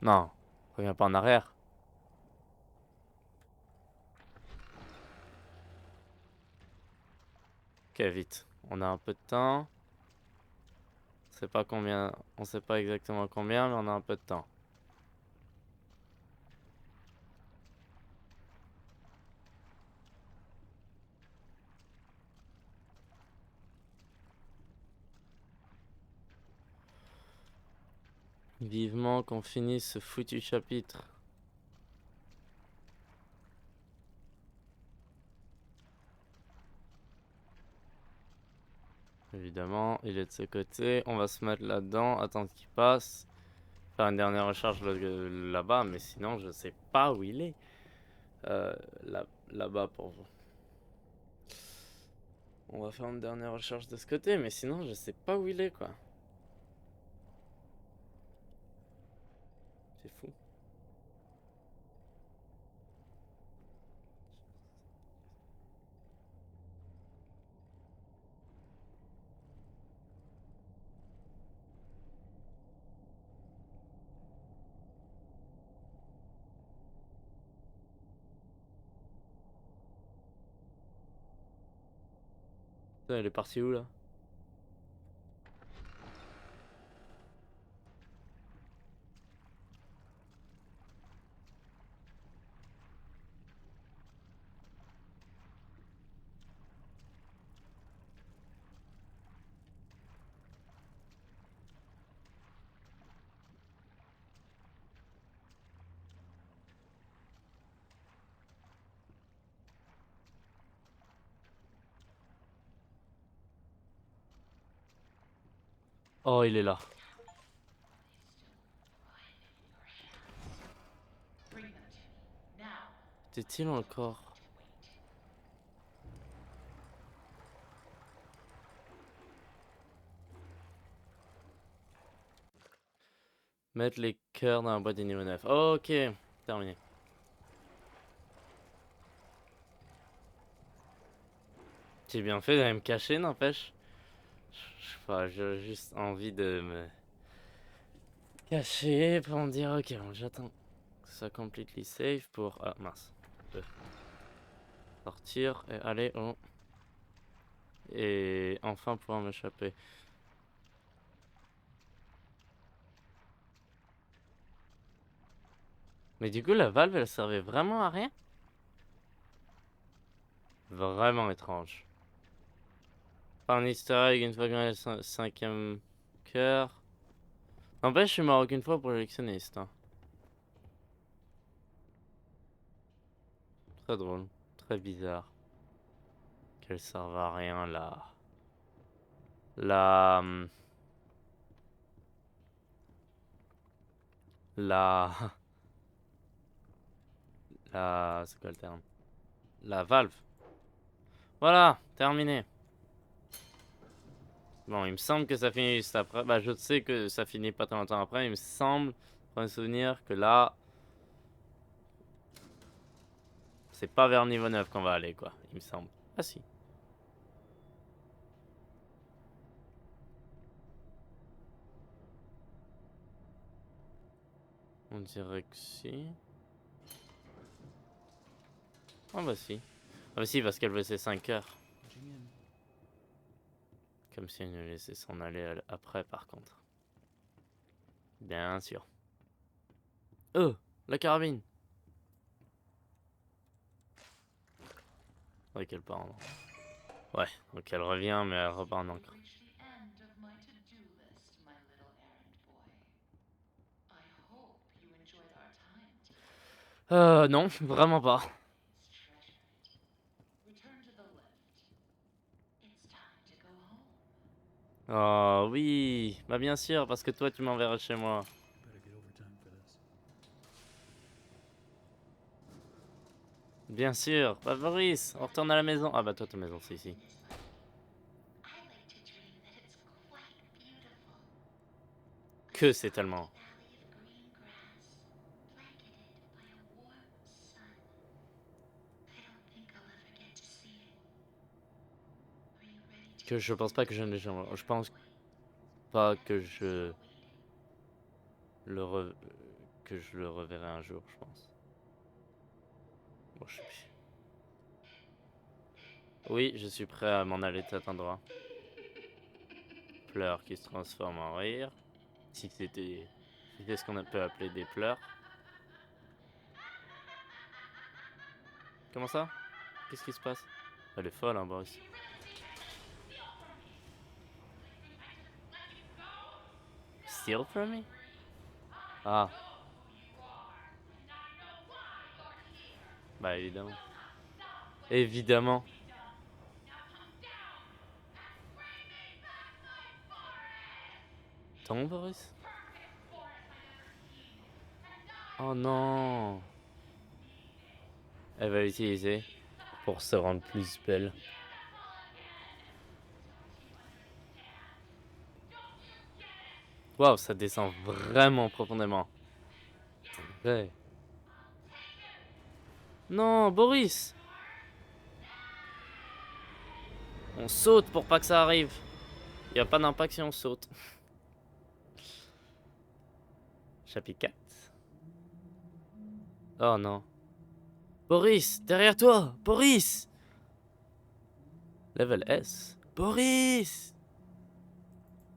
Non, reviens pas en arrière. Ok, vite. On a un peu de temps. On sait pas combien, on sait pas exactement combien, mais on a un peu de temps. Vivement qu'on finisse ce foutu chapitre. Évidemment, il est de ce côté. On va se mettre là-dedans, attendre qu'il passe. Faire une dernière recharge là-bas, mais sinon je sais pas où il est. Là-bas pour vous. On va faire une dernière recherche de ce côté, mais sinon je sais pas où il est quoi. C'est fou. Putain, il est parti où là? Oh, il est là. Bring them to me. Now. Était-il encore? To wait. Mettre les cœurs dans la boîte des niveau 9. Ok, terminé. J'ai bien fait d'aller me cacher, n'empêche. Je sais pas, j'ai juste envie de me cacher pour me dire ok, bon, j'attends que ça soit completely safe pour. Ah mince. Sortir et aller au. Et enfin pouvoir m'échapper. Mais du coup, la valve, elle servait vraiment à rien? Vraiment étrange. Pas un easter egg une fois qu'on a le cinquième cœur. N'empêche, je suis mort qu'une fois pour l'électionniste. Hein. Très drôle. Très bizarre. Qu'elle serve à rien là. La. la... La... C'est quoi le terme? La valve. Voilà, terminé. Bon, il me semble que ça finit juste après. Bah, je sais que ça finit pas tant longtemps après. Il me semble, pour me souvenir, que là... C'est pas vers niveau 9 qu'on va aller, quoi. Il me semble. Ah si. On dirait que si. Ah bah si. Ah bah si, parce qu'elle veut ses 5 heures. Jin, Comme si elle nous laissait s'en aller après, par contre. Bien sûr. La carabine. Ouais, qu'elle part en... Ouais, donc elle revient, mais elle repart en encre. Reach the end of my to-do list, my little errand boy. I hope you enjoyed our time together. Non, vraiment pas. It's treasured. Return to the lift. It's time to go home. Oh oui, bah bien sûr, parce que toi tu m'enverras chez moi. better get overtime for this. Bien sûr, bah Boris, on retourne à la maison. Ah bah toi ta maison c'est ici. This way. I like to dream that it's quite beautiful. Que c'est tellement... Valley of green grass, blanketed by a warm sun. I don't think I'll ever get to see it. Are you ready to Que je pense pas que je ne l'ai jamais... Je pense wait? pas que Still je waiting. que je le reverrai un jour, je pense. Bon, je sais plus. Oui, je suis prêt à m'en aller de cet endroit. Pleurs qui se transforment en rire. Si c'était ce qu'on peut appeler des pleurs. Comment ça? Qu'est-ce qui se passe? Elle est folle, hein, Boris. Steal from me? Ah. Bah évidemment. Évidemment. Ton Boris? Oh non. Elle va l'utiliser pour se rendre plus belle. Waouh, ça descend vraiment profondément. Ouais. Non, Boris! On saute pour pas que ça arrive. Y a pas d'impact si on saute. Chapitre 4. Oh non. Boris, derrière toi! Boris! Level S. Boris!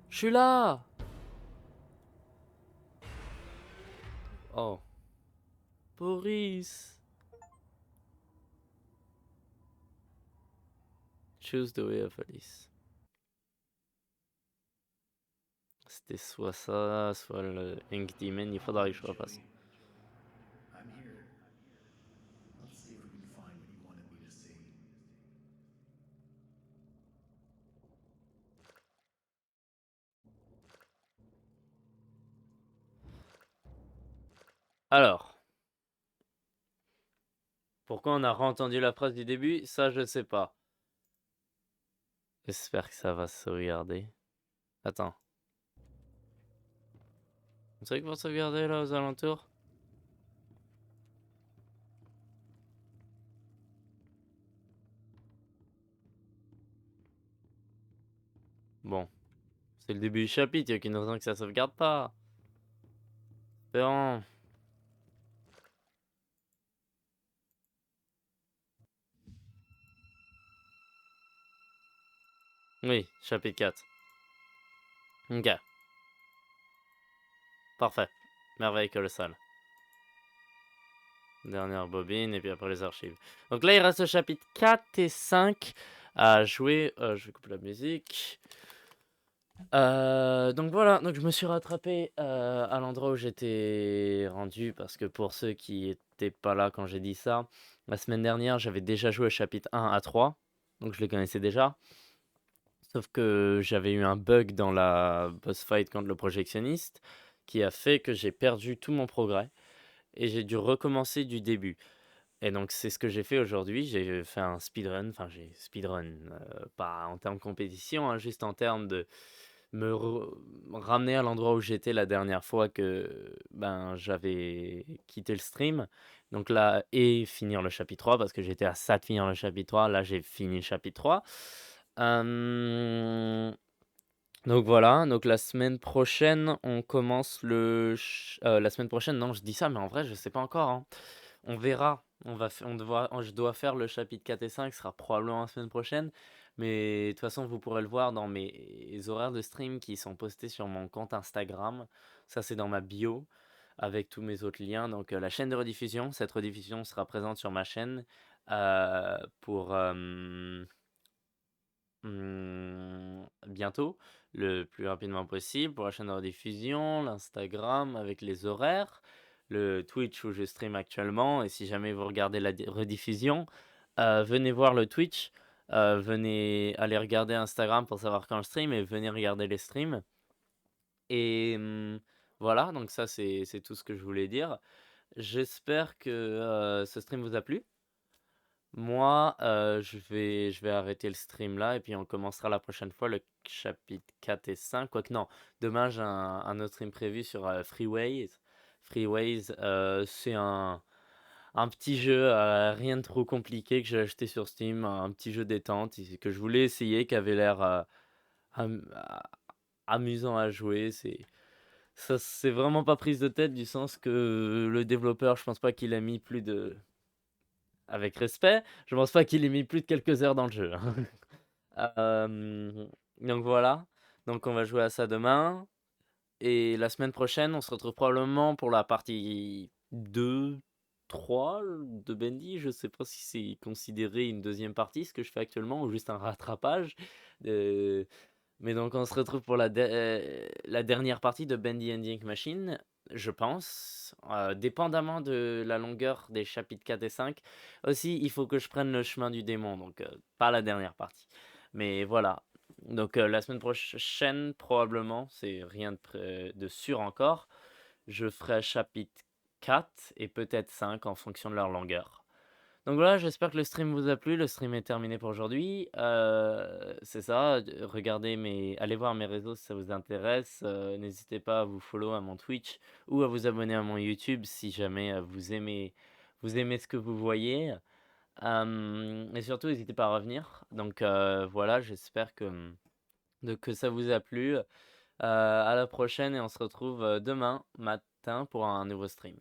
Je suis là! Oh. Boris! Choose the way of Alice. C'était soit ça, soit le Ink Demon. Il faudra que je refasse. I'm here. Let's see if we can find what you wanted me to see. Alors. Pourquoi on a re-entendu la phrase du début? Ça, je sais pas. J'espère que ça va se sauvegarder. Attends. Vous savez que vous sauvegardez là aux alentours? Bon. C'est le début du chapitre, il n'y a aucune raison que ça sauvegarde pas. Espérons. Oui, chapitre 4. Ok. Parfait. Merveille colossale. Dernière bobine, et puis après les archives. Donc là, il reste le chapitre 4 et 5 à jouer. Je vais couper la musique. Donc voilà, donc je me suis rattrapé à l'endroit où j'étais rendu, parce que pour ceux qui étaient pas là quand j'ai dit ça, la semaine dernière, j'avais déjà joué au chapitre 1 à 3, donc je les connaissais déjà. Sauf que j'avais eu un bug dans la boss fight contre le projectionniste, qui a fait que j'ai perdu tout mon progrès et j'ai dû recommencer du début. Et donc c'est ce que j'ai fait aujourd'hui, j'ai fait un speedrun, enfin j'ai speedrun, pas en termes compétition, hein, juste en termes de me ramener à l'endroit où j'étais la dernière fois que, ben, j'avais quitté le stream. Donc là et finir le chapitre 3 parce que j'étais à ça de finir le chapitre 3, là j'ai fini le chapitre 3. Hem, donc voilà, donc la semaine prochaine, on commence la semaine prochaine, non, je dis ça, mais en vrai, je sais pas encore, hein. On verra. Je dois faire le chapitre 4 et 5, ce sera probablement la semaine prochaine. Mais de toute façon, vous pourrez le voir dans mes horaires de stream qui sont postés sur mon compte Instagram. Ça, c'est dans ma bio avec tous mes autres liens. Donc, la chaîne de rediffusion, cette rediffusion sera présente sur ma chaîne pour bientôt, le plus rapidement possible pour la chaîne de rediffusion, l'Instagram avec les horaires, le Twitch où je stream actuellement et si jamais vous regardez la rediffusion, venez voir le Twitch, venez aller regarder Instagram pour savoir quand je stream et venez regarder les streams et voilà, donc ça c'est tout ce que je voulais dire. J'espère que, ce stream vous a plu. Moi, je vais arrêter le stream là et puis on commencera la prochaine fois le chapitre 4 et 5. Quoique non, demain j'ai un autre stream prévu sur, Freeways. Freeways, c'est un petit jeu, rien de trop compliqué que j'ai acheté sur Steam, un petit jeu détente que je voulais essayer, qui avait l'air, amusant à jouer. C'est vraiment pas prise de tête du sens que le développeur, je pense pas qu'il a mis plus de avec respect, je pense pas qu'il ait mis plus de quelques heures dans le jeu, hein. Donc voilà, donc on va jouer à ça demain et la semaine prochaine, on se retrouve probablement pour la partie 2, 3 de Bendy. Je sais pas si c'est considéré une deuxième partie, ce que je fais actuellement, ou juste un rattrapage, heu mais donc on se retrouve pour la dernière partie de Bendy Ending Machine, je pense, dépendamment de la longueur des chapitres 4 et 5. Aussi, il faut que je prenne le chemin du démon, donc pas la dernière partie. Mais voilà, donc la semaine prochaine, probablement, c'est rien de sûr encore, je ferai chapitre 4 et peut-être 5 en fonction de leur longueur. Donc voilà, j'espère que le stream vous a plu. Le stream est terminé pour aujourd'hui. C'est ça, allez voir mes réseaux si ça vous intéresse. N'hésitez pas à vous follow à mon Twitch ou à vous abonner à mon YouTube si jamais vous aimez ce que vous voyez. Et surtout, n'hésitez pas à revenir. Donc voilà, j'espère que ça vous a plu. À la prochaine et on se retrouve demain matin pour un nouveau stream.